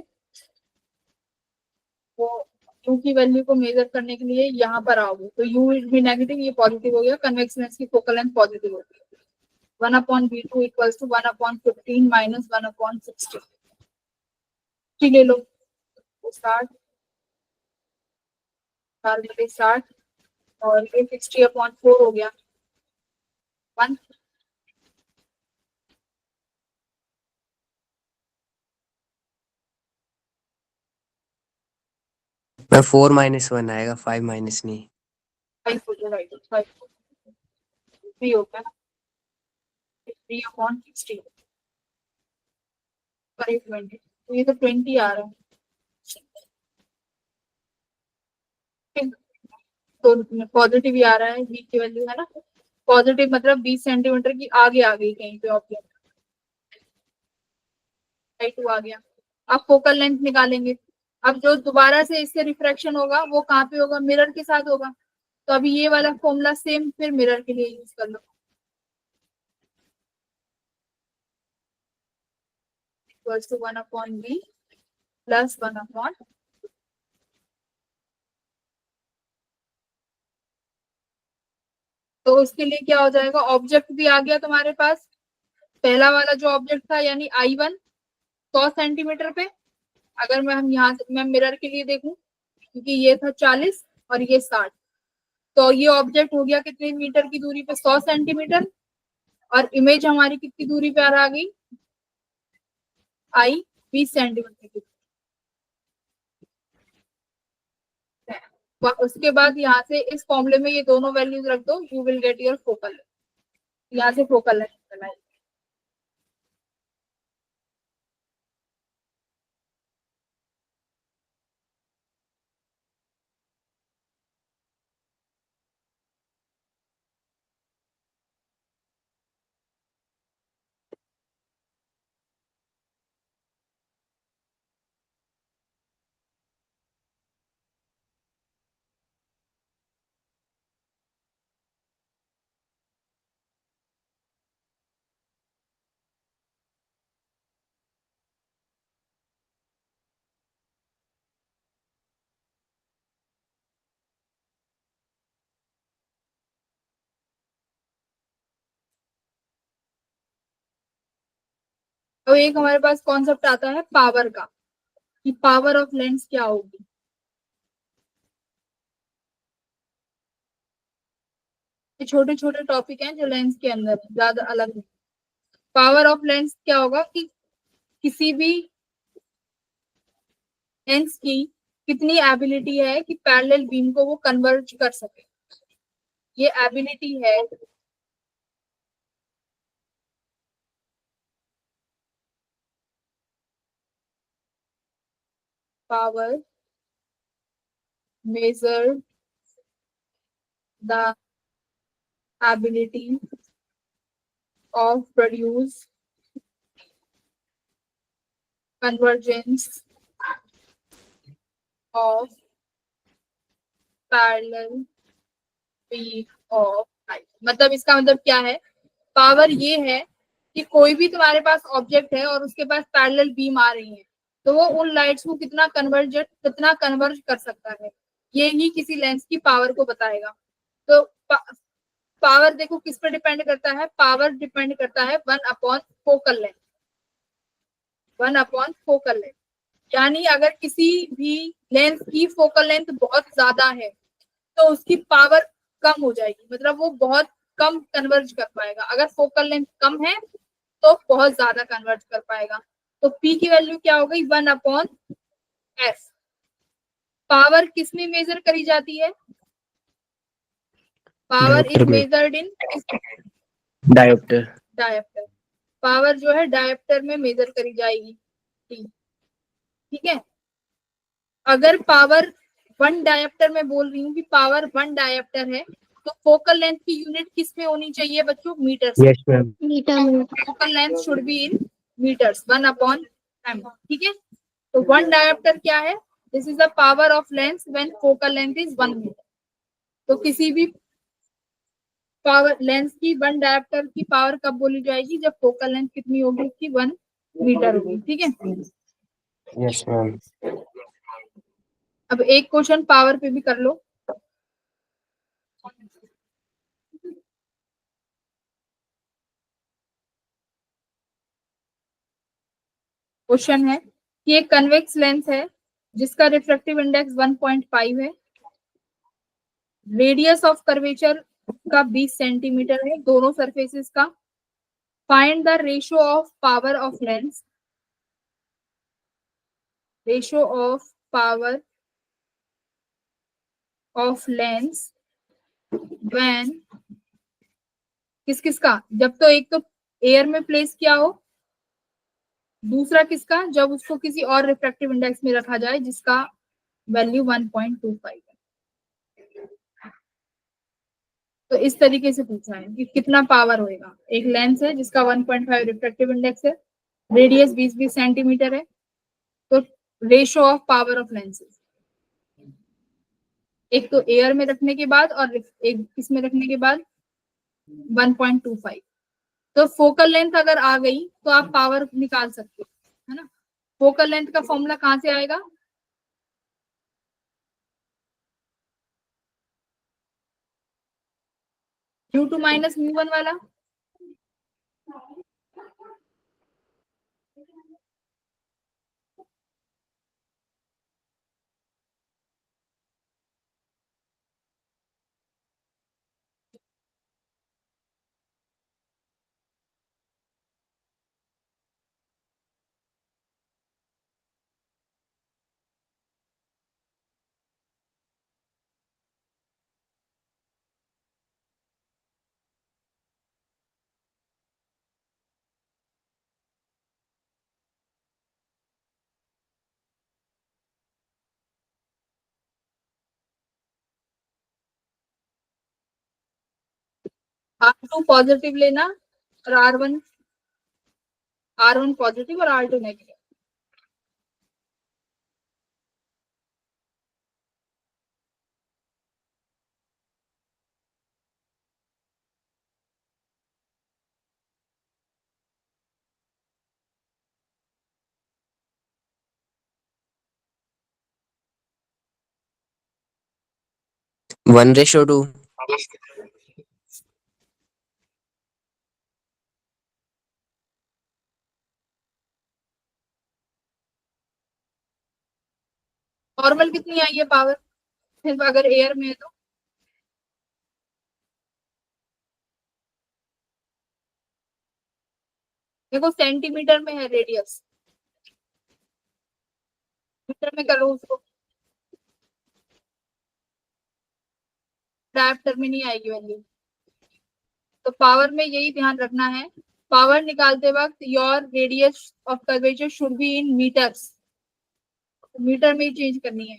वो यू की वैल्यू को मेजर करने के लिए यहाँ पर आओगे, तो यू विल बी नेगेटिव, ये पॉजिटिव हो गया, कन्वेक्स लेंस की फोकल लेंथ पॉजिटिव होगी। 1/v2 equals to 1/15 minus 1/60। ठीक ले लो, 60 60 और ये 60/4 हो गया 1। मैं 4 माइनस 1 आएगा, 5 माइनस नहीं। 5 हो जाएगा, राइट 5 3 होगा ना, 3/60 पर 1 मिनट, तो ये तो 20 आ रहा है। तो पॉजिटिव ही आ रहा है, बी की वैल्यू है ना, पॉजिटिव मतलब 20 सेंटीमीटर की आगे आ गई कहीं पे ऑब्जेक्ट, I2 आ गया। अब फोकल लेंथ निकालेंगे। अब जो दोबारा से इससे रिफ्रैक्शन होगा वो कहाँ पे होगा, मिरर के साथ होगा। तो अभी ये वाला फॉर्मूला सेम फिर मिरर के लिए यूज कर लो, इक्वल्स टू 1/v प्लस 1/, तो उसके लिए क्या हो जाएगा, ऑब्जेक्ट भी आ गया तुम्हारे पास, पहला वाला जो ऑब्जेक्ट था यानी I1 100 सेंटीमीटर पे। अगर हम यहाँ से मैं मिरर के लिए देखूं, क्योंकि ये था 40 और ये 60, तो ये ऑब्जेक्ट हो गया कितने मीटर की दूरी पे, 100 सेंटीमीटर, और इमेज हमारी कितनी दूरी पे आ गई, I 20 सेंटीमीटर की। उसके बाद यहाँ से इस फॉर्मूले में ये दोनों वैल्यूज रख दो, you will get your focal length. यहाँ से फोकल लेंथ निकल आएगी। तो एक हमारे पास कॉन्सेप्ट आता है पावर का, कि पावर ऑफ लेंस क्या होगी। ये छोटे छोटे टॉपिक हैं जो लेंस के अंदर है, ज्यादा अलग नहीं। पावर ऑफ लेंस क्या होगा कि किसी भी लेंस की कितनी एबिलिटी है कि पैरेलल बीम को वो कन्वर्ज कर सके, ये एबिलिटी है। Power measured the ability of produce convergence of parallel beam of light। मतलब इसका मतलब क्या है, पावर ये है कि कोई भी तुम्हारे पास ऑब्जेक्ट है और उसके पास पैरेलल बीम आ रही है, तो वो उन लाइट्स को कितना कन्वर्ज कर सकता है, ये ही किसी लेंस की पावर को बताएगा। तो पावर देखो किस पर डिपेंड करता है, पावर डिपेंड करता है 1/फोकल लेंथ, 1/फोकल लेंथ। यानी अगर किसी भी लेंस की फोकल लेंथ बहुत ज्यादा है तो उसकी पावर कम हो जाएगी, मतलब वो बहुत कम कन्वर्ज कर पाएगा। अगर फोकल लेंथ कम है तो बहुत ज्यादा कन्वर्ज कर पाएगा। तो P की वैल्यू क्या हो गई, 1/S। पावर किस में मेजर करी जाती है, पावर इज डायोप्टर में, measured in dioptre. Dioptre. Power जो है डायोप्टर में मेजर करी जाएगी, ठीक है। अगर पावर 1 डायोप्टर में बोल रही हूँ कि पावर 1 डायोप्टर है, तो फोकल लेंथ की यूनिट किस में होनी चाहिए बच्चों, मीटर्स। Yes ma'am. मीटर में। Focal length should be in metres, 1/m, ठीक है। तो 1 डायोप्टर क्या है, this is the power of lens when focal length is 1 metre. तो किसी भी पावर लेंस की 1 डायोप्टर की पावर कब बोली जाएगी, जब फोकल लेंथ कितनी होगी उसकी, 1 मीटर होगी, ठीक है। Yes ma'am. अब एक क्वेश्चन पावर पे भी कर लो। क्वेश्चन है कि एक कन्वेक्स लेंस है जिसका रिफ्रैक्टिव इंडेक्स 1.5 है, रेडियस ऑफ कर्वेचर का 20 सेंटीमीटर है दोनों सरफेसेस का। Find the ratio of power of lens, ratio of power of lens when, किस किस का, जब तो एक तो एयर में प्लेस किया हो, दूसरा किसका, जब उसको किसी और रिफ्रैक्टिव इंडेक्स में रखा जाए जिसका वैल्यू 1.25 है। तो इस तरीके से पूछा है कि कितना पावर होएगा। एक लेंस है जिसका 1.5 रिफ्रैक्टिव इंडेक्स है, रेडियस 20-20 सेंटीमीटर है, तो ratio of power of lenses, एक तो एयर में रखने के बाद और एक किस में रखने के बाद 1.25। तो फोकल लेंथ अगर आ गई तो आप पावर निकाल सकते हो, है ना। फोकल लेंथ का फॉर्मूला कहाँ से आएगा, U2 माइनस म्यू1 वाला। R2 पॉजिटिव लेना और R1 पॉजिटिव और R2 negative. One ratio two. Normal कितनी आई है पावर, सिर्फ अगर एयर में है तो देखो सेंटीमीटर में है रेडियस, मीटर में करो उसको, डायप्टर में नहीं आएगी वैल्यू। तो पावर में यही ध्यान रखना है, पावर निकालते वक्त your radius of curvature should be in metres, metre में ही चेंज करनी है।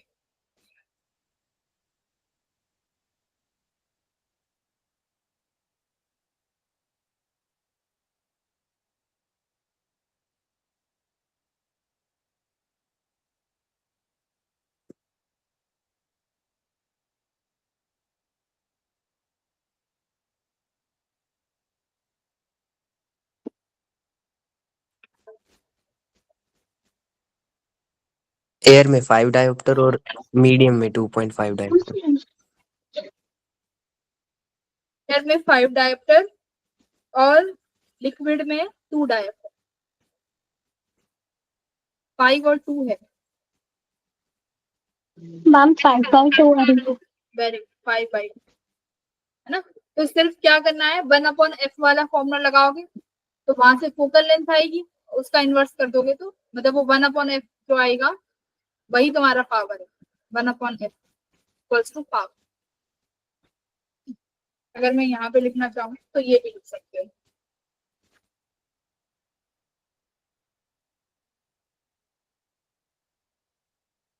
एयर में 5 डायोप्टर और मीडियम में 2.5 डायोप्टर। एयर में 5 डायप्टर और लिक्विड में 2 डायप्टर, 5 और 2 है। मैम 5/2 आ रही है। वेरी 5/2 है ना। तो सिर्फ क्या करना है, 1/f वाला फॉर्मूला लगाओगे तो वहां से फोकल लेंथ आएगी, उसका इन्वर्स कर दोगे तो मतलब वो 1/f जो आएगा वही तुम्हारा पावर है। 1/f equals to power. अगर मैं यहाँ पे लिखना चाहूँ तो ये भी लिख सकते हो,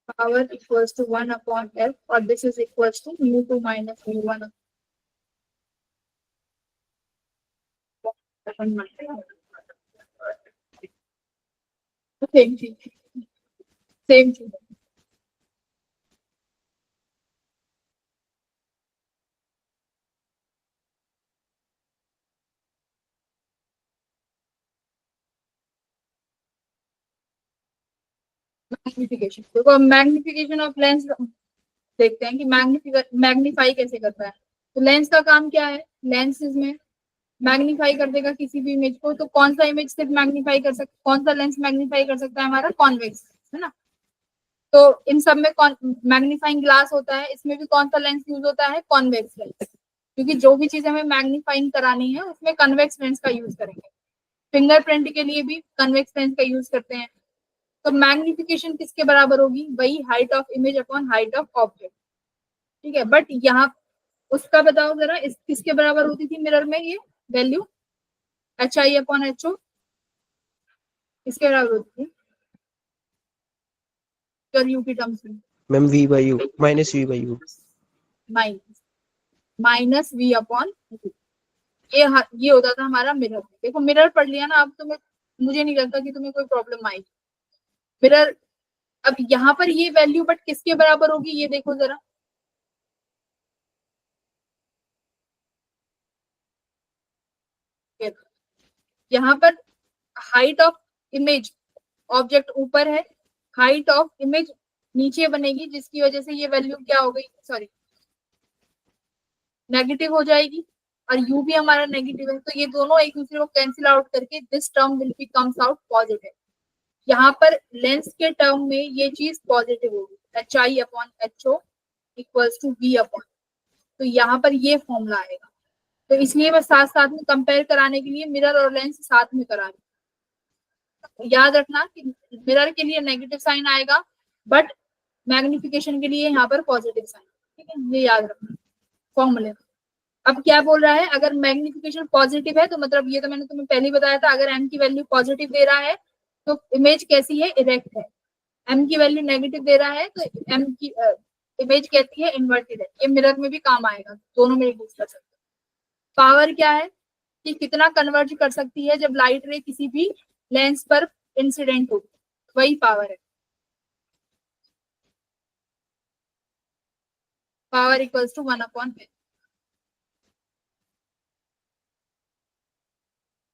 पावर इक्वल्स टू 1/f और this is equals to μ2 minus μ1। Same चीज, सेम चीज। मैग्निफिकेशन, देखो मैग्निफिकेशन ऑफ लेंस देखते हैं कि मैग्नीफाई कैसे करता है। तो लेंस का काम क्या है, लेंस में मैग्नीफाई कर देगा किसी भी इमेज को। तो कौन सा इमेज सिर्फ मैग्नीफाई कर सकता, कौन सा लेंस मैग्नीफाई कर सकता है, हमारा कॉन्वेक्स, है ना। तो इन सब में मैग्नीफाइंग ग्लास होता है, इसमें भी कौन सा लेंस यूज होता है, कॉन्वेक्स लेंस, क्योंकि जो भी चीज हमें मैग्नीफाइंग करानी है उसमें कन्वेक्स लेंस का यूज करेंगे। फिंगरप्रिंट के लिए भी कन्वेक्स लेंस का यूज करते हैं। तो मैग्निफिकेशन किसके बराबर होगी, वही height of image upon height of object, ठीक है। बट यहाँ उसका बताओ जरा, इस किसके बराबर होती थी मिरर में, ये वैल्यू HI/HO किसके बराबर होती थी यू की टर्म्स में, ma'am V/U -V/U। Minus minus V upon ये होता था हमारा मिरर। देखो मिरर पढ़ लिया ना, अब तुम्हें, मुझे नहीं लगता कि तुम्हें कोई प्रॉब्लम आएगी मिरर। अब यहाँ पर ये वैल्यू बट किसके बराबर होगी, ये देखो जरा, यहाँ पर हाइट ऑफ इमेज ऑब्जेक्ट ऊपर है, हाइट ऑफ इमेज नीचे बनेगी, जिसकी वजह से ये वैल्यू क्या हो गई, सॉरी नेगेटिव हो जाएगी, और u भी हमारा नेगेटिव है। तो ये दोनों एक दूसरे को कैंसिल आउट करके this term will be comes out positive. यहाँ पर लेंस के टर्म में ये चीज पॉजिटिव होगी, HI/HO equals to V upon, तो यहाँ पर ये फॉर्मूला आएगा। तो इसलिए मैं साथ साथ में कंपेयर कराने के लिए मिरर और लेंस साथ में करा रही हूँ। याद रखना कि मिरर के लिए नेगेटिव साइन आएगा, बट मैग्निफिकेशन के लिए यहाँ पर पॉजिटिव साइन, ठीक है, ये याद रखना फॉर्मूले। अब क्या बोल रहा है, अगर मैग्निफिकेशन पॉजिटिव है तो मतलब, ये तो मैंने तुम्हें पहले ही बताया था, अगर m की वैल्यू पॉजिटिव दे रहा है तो इमेज कैसी है, इरेक्ट है। m की वैल्यू नेगेटिव दे रहा है तो m की इमेज कैसी है, इन्वर्टेड है। ये मिरर में भी काम आएगा, दोनों में यूज कर सकते हैं। पावर क्या है कि कितना कन्वर्ज कर सकती है जब लाइट रे किसी भी लेंस पर इंसिडेंट हो, वही पावर है। Power equals to 1/n।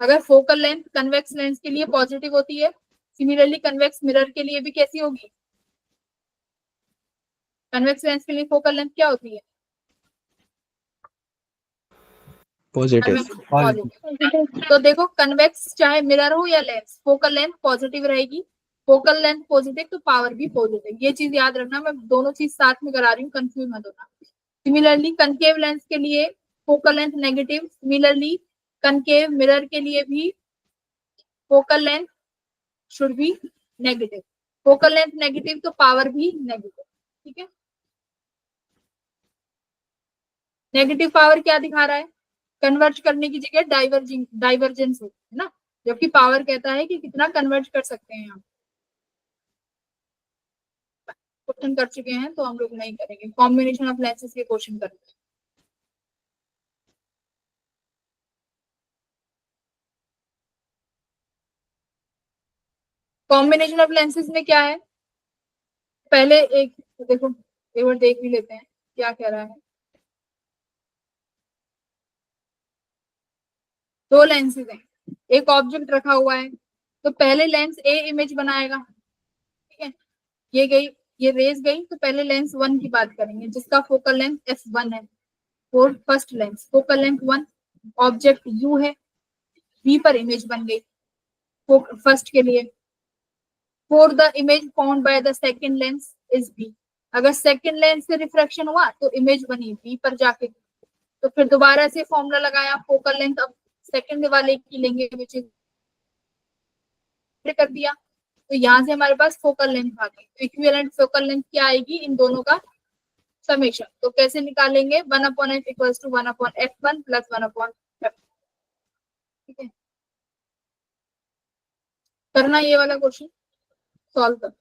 अगर फोकल लेंथ कन्वेक्स लेंस के लिए पॉजिटिव होती है, सिमिलरली कन्वेक्स मिरर के लिए भी कैसी होगी, कन्वेक्स लेंस के लिए फोकल लेंथ क्या होती है, पॉजिटिव। पॉजिटिव। तो देखो कन्वेक्स चाहे मिरर हो या लेंस, फोकल लेंथ पॉजिटिव रहेगी, फोकल लेंथ पॉजिटिव तो पावर भी पॉजिटिव। ये चीज याद रखना, मैं दोनों चीज साथ में करा रही हूँ, कंफ्यूज मत होना। सिमिलरली कनकेव लेंस के लिए focal length negative, similarly concave mirror के लिए भी focal length should B negative. Focal length negative तो पावर भी नेगेटिव, ठीक है। नेगेटिव पावर क्या दिखा रहा है, कन्वर्ज करने की जगह डाइवर्जेंस है ना, जबकि पावर कहता है कि कितना कन्वर्ज कर सकते हैं हम। क्वेश्चन कर चुके हैं तो हम लोग नहीं करेंगे, कॉम्बिनेशन ऑफ लेंसेज के क्वेश्चन करेंगे। कॉम्बिनेशन ऑफ लेंसेज में क्या है, पहले एक देखो, एक बार देख भी लेते हैं क्या कह रहा है। दो लेंसेज हैं, एक ऑब्जेक्ट रखा हुआ है, तो पहले लेंस ए इमेज बनाएगा, ठीक है। ये गई, ये रेज गई, तो पहले लेंस 1 की बात करेंगे जिसका फोकल लेंथ f1 है। और first lens focal length 1, object u है, v पर इमेज बन गई फर्स्ट के लिए। For the image found by the second lens is b, अगर सेकंड लेंस से रिफ्रैक्शन हुआ तो इमेज बनी b पर जाके। तो फिर दोबारा से फॉर्मूला लगाया, फोकल लेंथ अब सेकंड वाले की लेंगे, विच इज कर दिया, तो यहाँ से हमारे पास फोकल लेंथ आ गई। तो इक्विवेलेंट फोकल लेंथ क्या आएगी इन दोनों का समेशन। तो कैसे निकालेंगे, 1/f equals to 1/f1 plus 1/f, ठीक है। करना ये वाला क्वेश्चन, सॉल्व कर।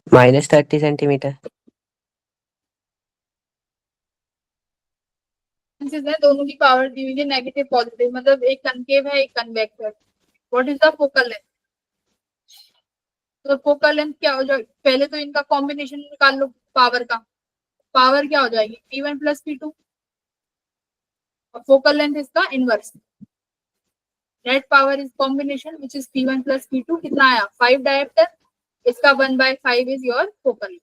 -30 सेंटीमीटर। है दोनों की पावर दी हुई है नेगेटिव पॉजिटिव, मतलब एक कनकेव है एक कन्वेक्स है। What is the focal length? तो फोकल लेंथ क्या हो जाएगी, पहले तो इनका कॉम्बिनेशन निकाल लो पावर का। पावर क्या हो जाएगी P1 प्लस P2, और फोकल लेंथ इसका inverse. Net power is combination which is P1 plus P2, कितना आया 5 डायप्टर, इसका 1/5 इज योर फोकल लेंथ।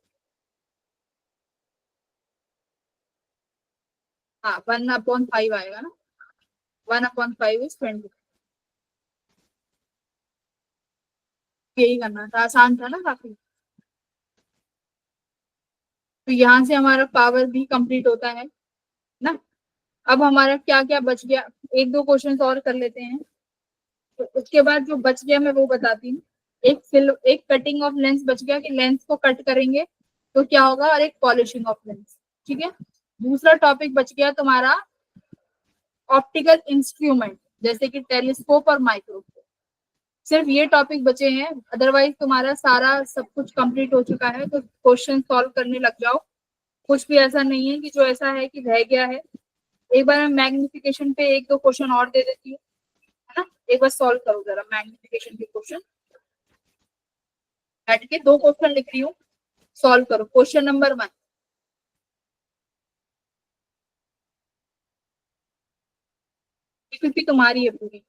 हाँ 1/5 आएगा ना, 1/5 इज 20। यही करना था, आसान था ना काफी। तो यहाँ से हमारा पावर भी कंप्लीट होता है ना। अब हमारा क्या क्या बच गया, एक दो क्वेश्चंस और कर लेते हैं, तो उसके बाद जो बच गया मैं वो बताती हूँ। एक कटिंग ऑफ लेंस बच गया कि लेंस को कट करेंगे तो क्या होगा, और एक पॉलिशिंग ऑफ लेंस। ठीक है, दूसरा टॉपिक बच गया तुम्हारा ऑप्टिकल इंस्ट्रूमेंट, जैसे कि टेलीस्कोप और माइक्रोस्कोप। सिर्फ ये टॉपिक बचे हैं, अदरवाइज तुम्हारा सारा सब कुछ कंप्लीट हो चुका है। तो क्वेश्चन सॉल्व करने लग जाओ, कुछ भी ऐसा नहीं है कि जो ऐसा है कि रह गया है। एक बार मैं मैग्निफिकेशन पे एक दो क्वेश्चन और दे देती हूँ, है ना। एक बार सॉल्व करो जरा मैग्निफिकेशन के क्वेश्चन, बैठ के दो क्वेश्चन लिख रही हूँ, सॉल्व करो। क्वेश्चन नंबर 1, क्योंकि तुम्हारी है पूरी।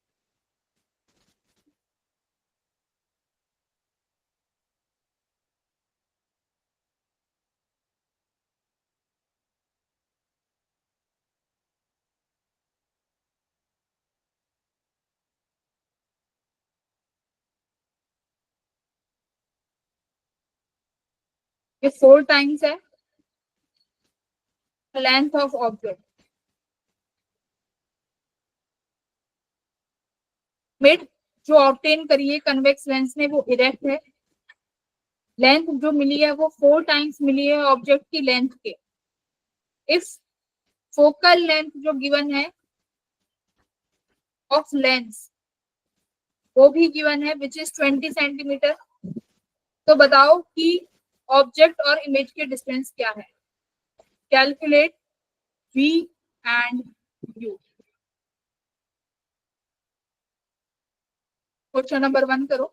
ये 4 टाइम्स है लेंथ ऑफ ऑब्जेक्ट। मिड जो ऑब्टेन करी है कन्वेक्स लेंस ने वो इरेक्ट है। लेंथ जो मिली है वो 4 टाइम्स मिली है ऑब्जेक्ट की लेंथ के। इफ फोकल लेंथ जो गिवन है ऑफ लेंस वो भी गिवन है विच इज 20 सेंटीमीटर, तो बताओ कि ऑब्जेक्ट और इमेज के डिस्टेंस क्या है। Calculate V and U। Question number 1 करो।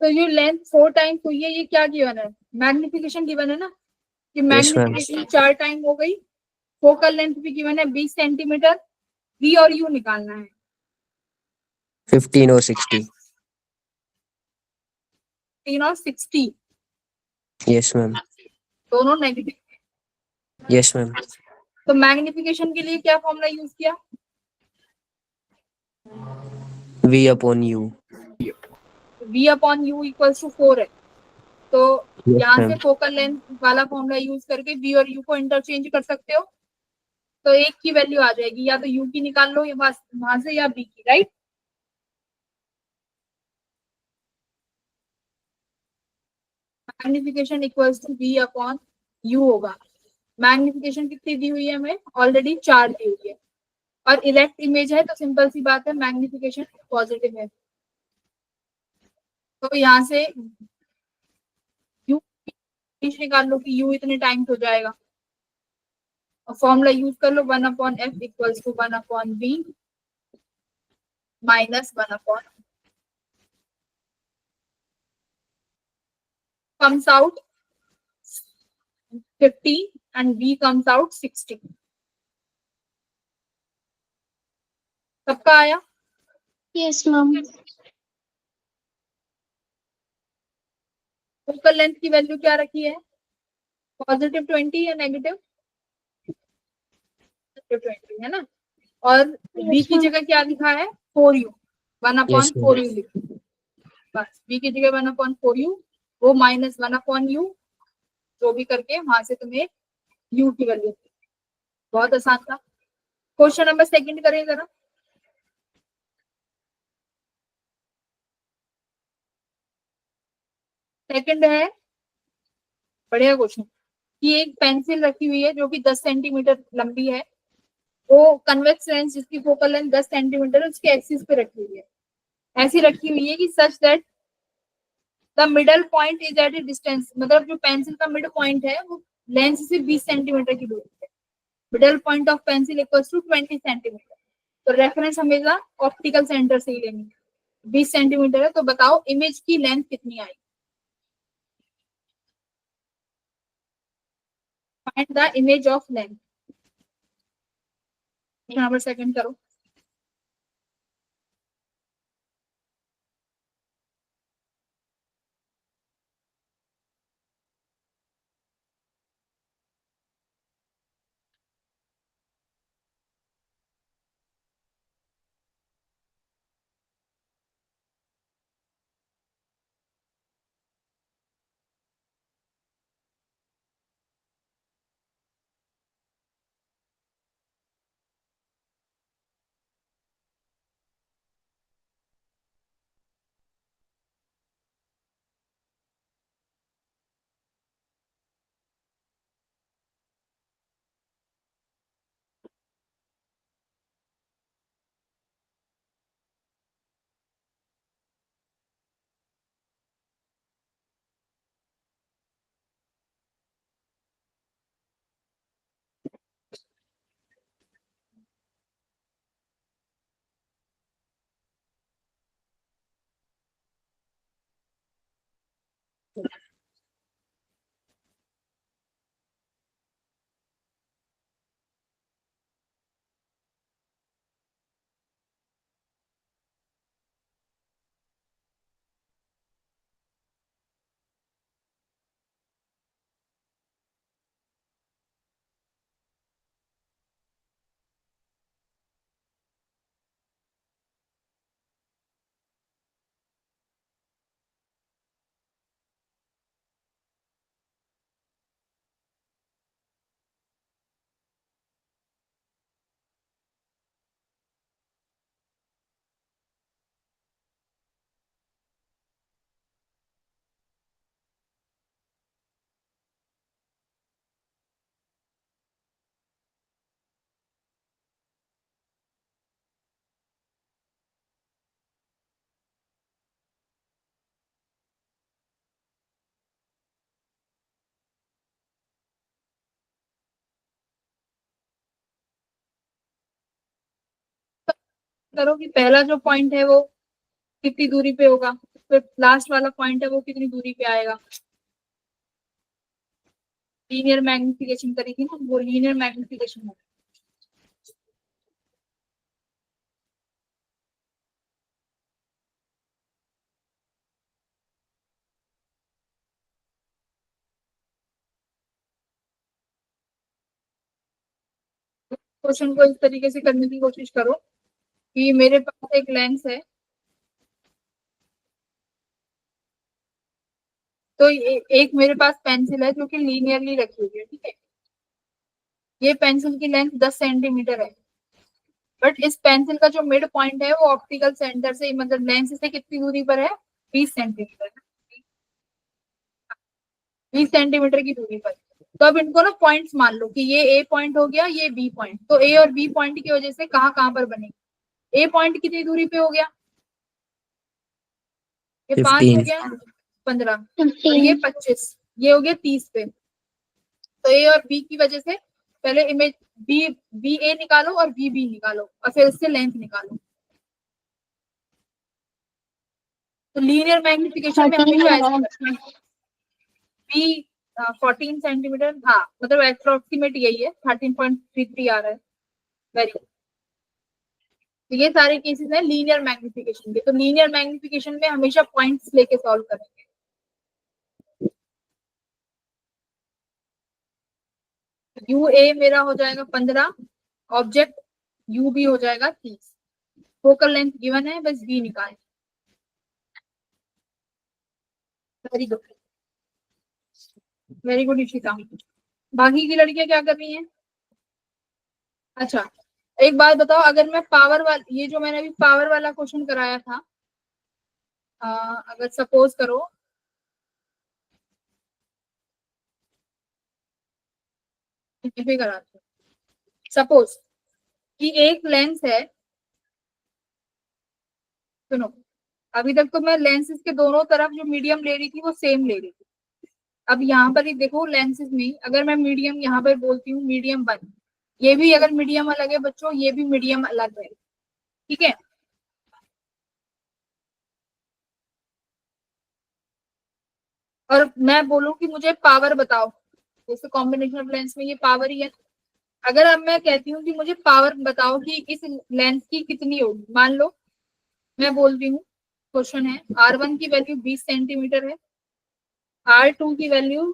तो ये लेंथ 4 टाइम्स हुई है, ये क्या गिवन है, मैग्निफिकेशन गिवन है ना, कि Yes, ma'am. मैग्निफिकेशन 4 टाइम हो गई। फोकल लेंथ भी गिवन है 20 सेंटीमीटर। V और U निकालना है। 15 और 60। 3 और 60 Yes, ma'am. दोनों नेगेटिव। Yes, ma'am. तो मैग्निफिकेशन के लिए क्या फॉर्मूला यूज किया, V upon U. V upon U equals to 4 है। तो Yes, यहाँ से ma'am. फोकल लेंथ वाला फॉर्मूला यूज करके V और U को इंटरचेंज कर सकते हो। तो एक की वैल्यू आ जाएगी, या तो U की निकाल लो या वहां से या B की, right. Magnification equals to V upon U होगा। मैग्निफिकेशन कितनी दी हुई है हमें? ऑलरेडी 4 दी हुई है, और इरेक्ट इमेज है तो सिंपल सी बात है मैग्निफिकेशन पॉजिटिव है, तो यहाँ से U निकाल लो कि U इतने टाइम्स हो जाएगा, और फॉर्मूला यूज कर लो 1 upon F equals to 1 upon V minus 1 upon comes out 50 and V comes out 60। सबका आया? Yes, ma'am. फोकल लेंथ की वैल्यू क्या रखी है? पॉजिटिव 20 या नेगेटिव? 20 है ना, और B Yes, की ma'am. जगह क्या लिखा है? 4U, 1 upon Yes, ma'am. 4U लिखो, बस B की जगह 1 अपॉन 4U, वो माइनस 1 अपॉन U, जो भी करके वहां से तुम्हें U की वैल्यू। बहुत आसान था। क्वेश्चन नंबर सेकंड करें जरा। सेकंड है, बढ़िया क्वेश्चन, कि एक पेंसिल रखी हुई है जो कि 10 सेंटीमीटर लंबी है, वो कन्वेक्स लेंस जिसकी फोकल लेंथ 10 सेंटीमीटर उसके एक्सिस पे रखी हुई है, ऐसी रखी हुई है कि such that the middle point is at a distance, मतलब जो पेंसिल का मिड पॉइंट है वो लेंस से 20 सेंटीमीटर की दूरी पे, middle point of pencil equals to 20 centimetre. तो रेफरेंस हमेशा ऑप्टिकल सेंटर से ही लेंगे। 20 सेंटीमीटर है, तो बताओ इमेज की लेंथ कितनी आई? Find the image of length. Number second करो। करो कि पहला जो पॉइंट है वो कितनी दूरी पे होगा, फिर लास्ट वाला पॉइंट है वो कितनी दूरी पे आएगा। लीनियर मैग्निफिकेशन करेगी ना, वो लीनियर मैग्निफिकेशन है। क्वेश्चन को इस तरीके से करने की कोशिश करो कि मेरे पास एक लेंस है, तो एक मेरे पास पेंसिल है जो कि लीनियरली रखी हुई है, ठीक है। ये पेंसिल की लेंथ 10 सेंटीमीटर है, बट इस पेंसिल का जो मिड पॉइंट है वो ऑप्टिकल सेंटर से मतलब लेंस से कितनी दूरी पर है? 20 सेंटीमीटर। 20 सेंटीमीटर की दूरी पर। तो अब इनको ना पॉइंट्स मान लो कि ये ए पॉइंट हो गया, ये बी पॉइंट। तो ए और बी पॉइंट की वजह से कहाँ कहाँ पर बनेगी। ए पॉइंट कितनी दूरी पे हो गया, ये 5 हो 15. गया, 15, और ये 15. 25, ये हो गया 30 पे। तो ए और बी की वजह से पहले इमेज बी बी ए निकालो और बी बी निकालो और फिर इससे लेंथ निकालो। तो लीनियर मैग्निफिकेशन में 13 हमेशा आ ऐसे रहा करना है। है। बी 14 सेंटीमीटर, हाँ मतलब अप्रोक्सीमेट यही है, 13.33 आ रहा है। Very good. तो ये सारे केसेस हैं लीनियर मैग्निफिकेशन के। तो लीनियर मैग्निफिकेशन में हमेशा पॉइंट्स लेके सॉल्व करेंगे। यू ए मेरा हो जाएगा 15, ऑब्जेक्ट यू भी हो जाएगा 30। फोकल लेंथ गिवन है, बस बी निकालें। Very good, very good Ishita. बाकी की लड़कियां क्या कर रही हैं। अच्छा, एक बात बताओ, अगर मैं पावर वाला, ये जो मैंने अभी पावर वाला क्वेश्चन कराया था, अगर सपोज करो, भी कराते सपोज कि एक लेंस है। सुनो, अभी तक तो मैं लेंसेज के दोनों तरफ जो मीडियम ले रही थी वो सेम ले रही थी। अब यहाँ पर ही देखो, लेंसेज में अगर मैं मीडियम यहाँ पर बोलती हूँ मीडियम 1, ये भी अगर मीडियम अलग है बच्चों, ये भी मीडियम अलग है, ठीक है। और मैं बोलूँ कि मुझे पावर बताओ, जैसे कॉम्बिनेशन ऑफ लेंस में ये पावर ही है। अगर अब मैं कहती हूँ कि मुझे पावर बताओ कि इस लेंस की कितनी होगी, मान लो मैं बोलती हूँ, क्वेश्चन है R1 की वैल्यू 20 सेंटीमीटर है, R2 की वैल्यू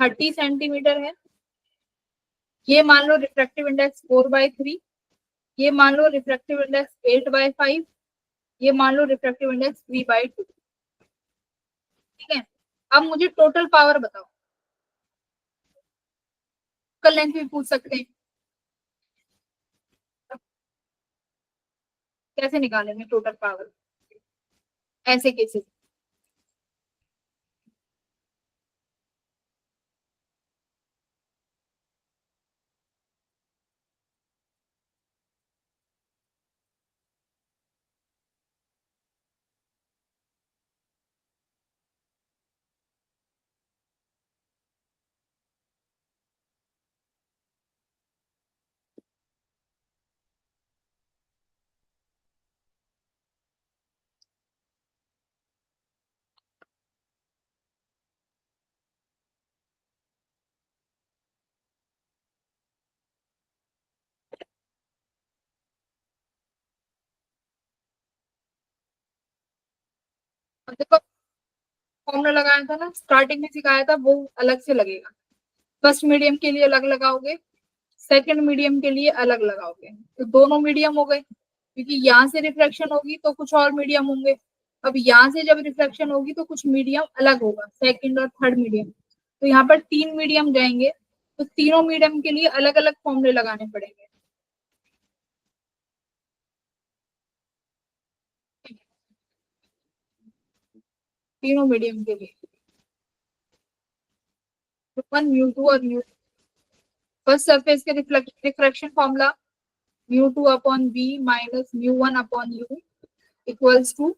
30 सेंटीमीटर है, ये मान लो रिफ्रैक्टिव इंडेक्स 4/3, ये मान लो रिफ्रैक्टिव इंडेक्स 8/5, ये मान लो रिफ्रैक्टिव इंडेक्स 3/2, ठीक है। अब मुझे टोटल पावर बताओ। कल लेंथ भी पूछ सकते हैं, कैसे निकालेंगे टोटल पावर ऐसे केसेस। अब देखो, फॉर्मूला लगाया था ना, स्टार्टिंग में सिखाया था, वो अलग से लगेगा। फर्स्ट मीडियम के लिए अलग लगाओगे, सेकंड मीडियम के लिए अलग लगाओगे, तो दोनों मीडियम हो गए, क्योंकि यहाँ से रिफ्लेक्शन होगी तो कुछ और मीडियम होंगे। अब यहाँ से जब रिफ्लेक्शन होगी तो कुछ मीडियम अलग होगा, सेकंड और थर्ड मीडियम। तो यहाँ पर 3 मीडियम जाएंगे, तो तीनों मीडियम के लिए अलग अलग फॉर्मूले लगाने पड़ेंगे। तीनों मीडियम के लिए वन म्यू टू और म्यू, फर्स्ट सरफेस के refraction formula mu two upon B minus mu one upon U equals to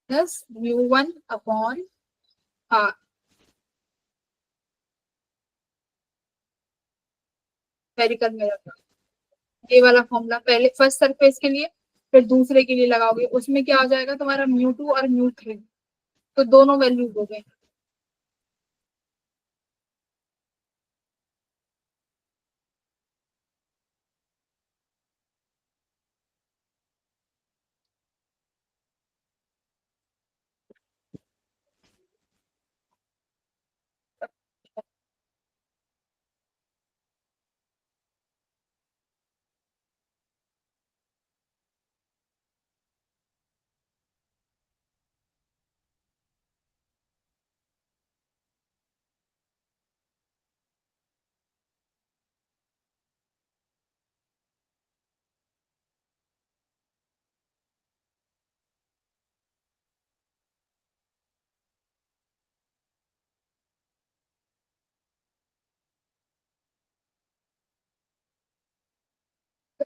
plus mu one upon R. Spherical mirror का ये वाला फॉर्मूला पहले फर्स्ट सरफेस के लिए, फिर दूसरे के लिए लगाओगे, उसमें क्या हो जाएगा तुम्हारा म्यू टू और म्यू थ्री, तो दोनों वैल्यू हो गए।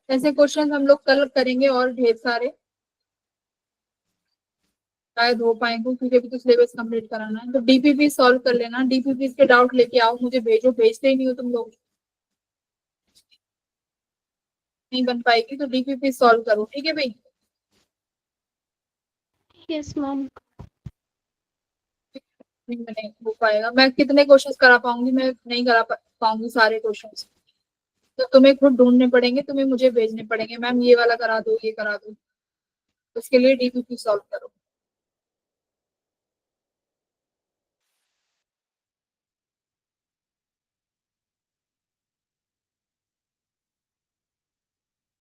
ऐसे क्वेश्चन हम लोग कल करेंगे और ढेर सारे, शायद हो पाएंगे क्योंकि अभी तो सिलेबस कंप्लीट कराना है। तो डीपीपी सॉल्व कर लेना, डीपीपी के डाउट लेके आओ, मुझे भेजो, भेजते ही नहीं हो तुम लोग, नहीं बन पाएगी तो डीपीपी सॉल्व करो, ठीक है भाई। Yes, ma'am. नहीं बने हो पाएगा, मैं कितने क्वेश्चन करा पाऊंगी, मैं नहीं करा पाऊंगी सारे क्वेश्चन, तो तुम्हें खुद ढूंढने पड़ेंगे, तुम्हें मुझे भेजने पड़ेंगे, मैम ये वाला करा दो, ये करा दो, उसके लिए डीपीपी सॉल्व करो।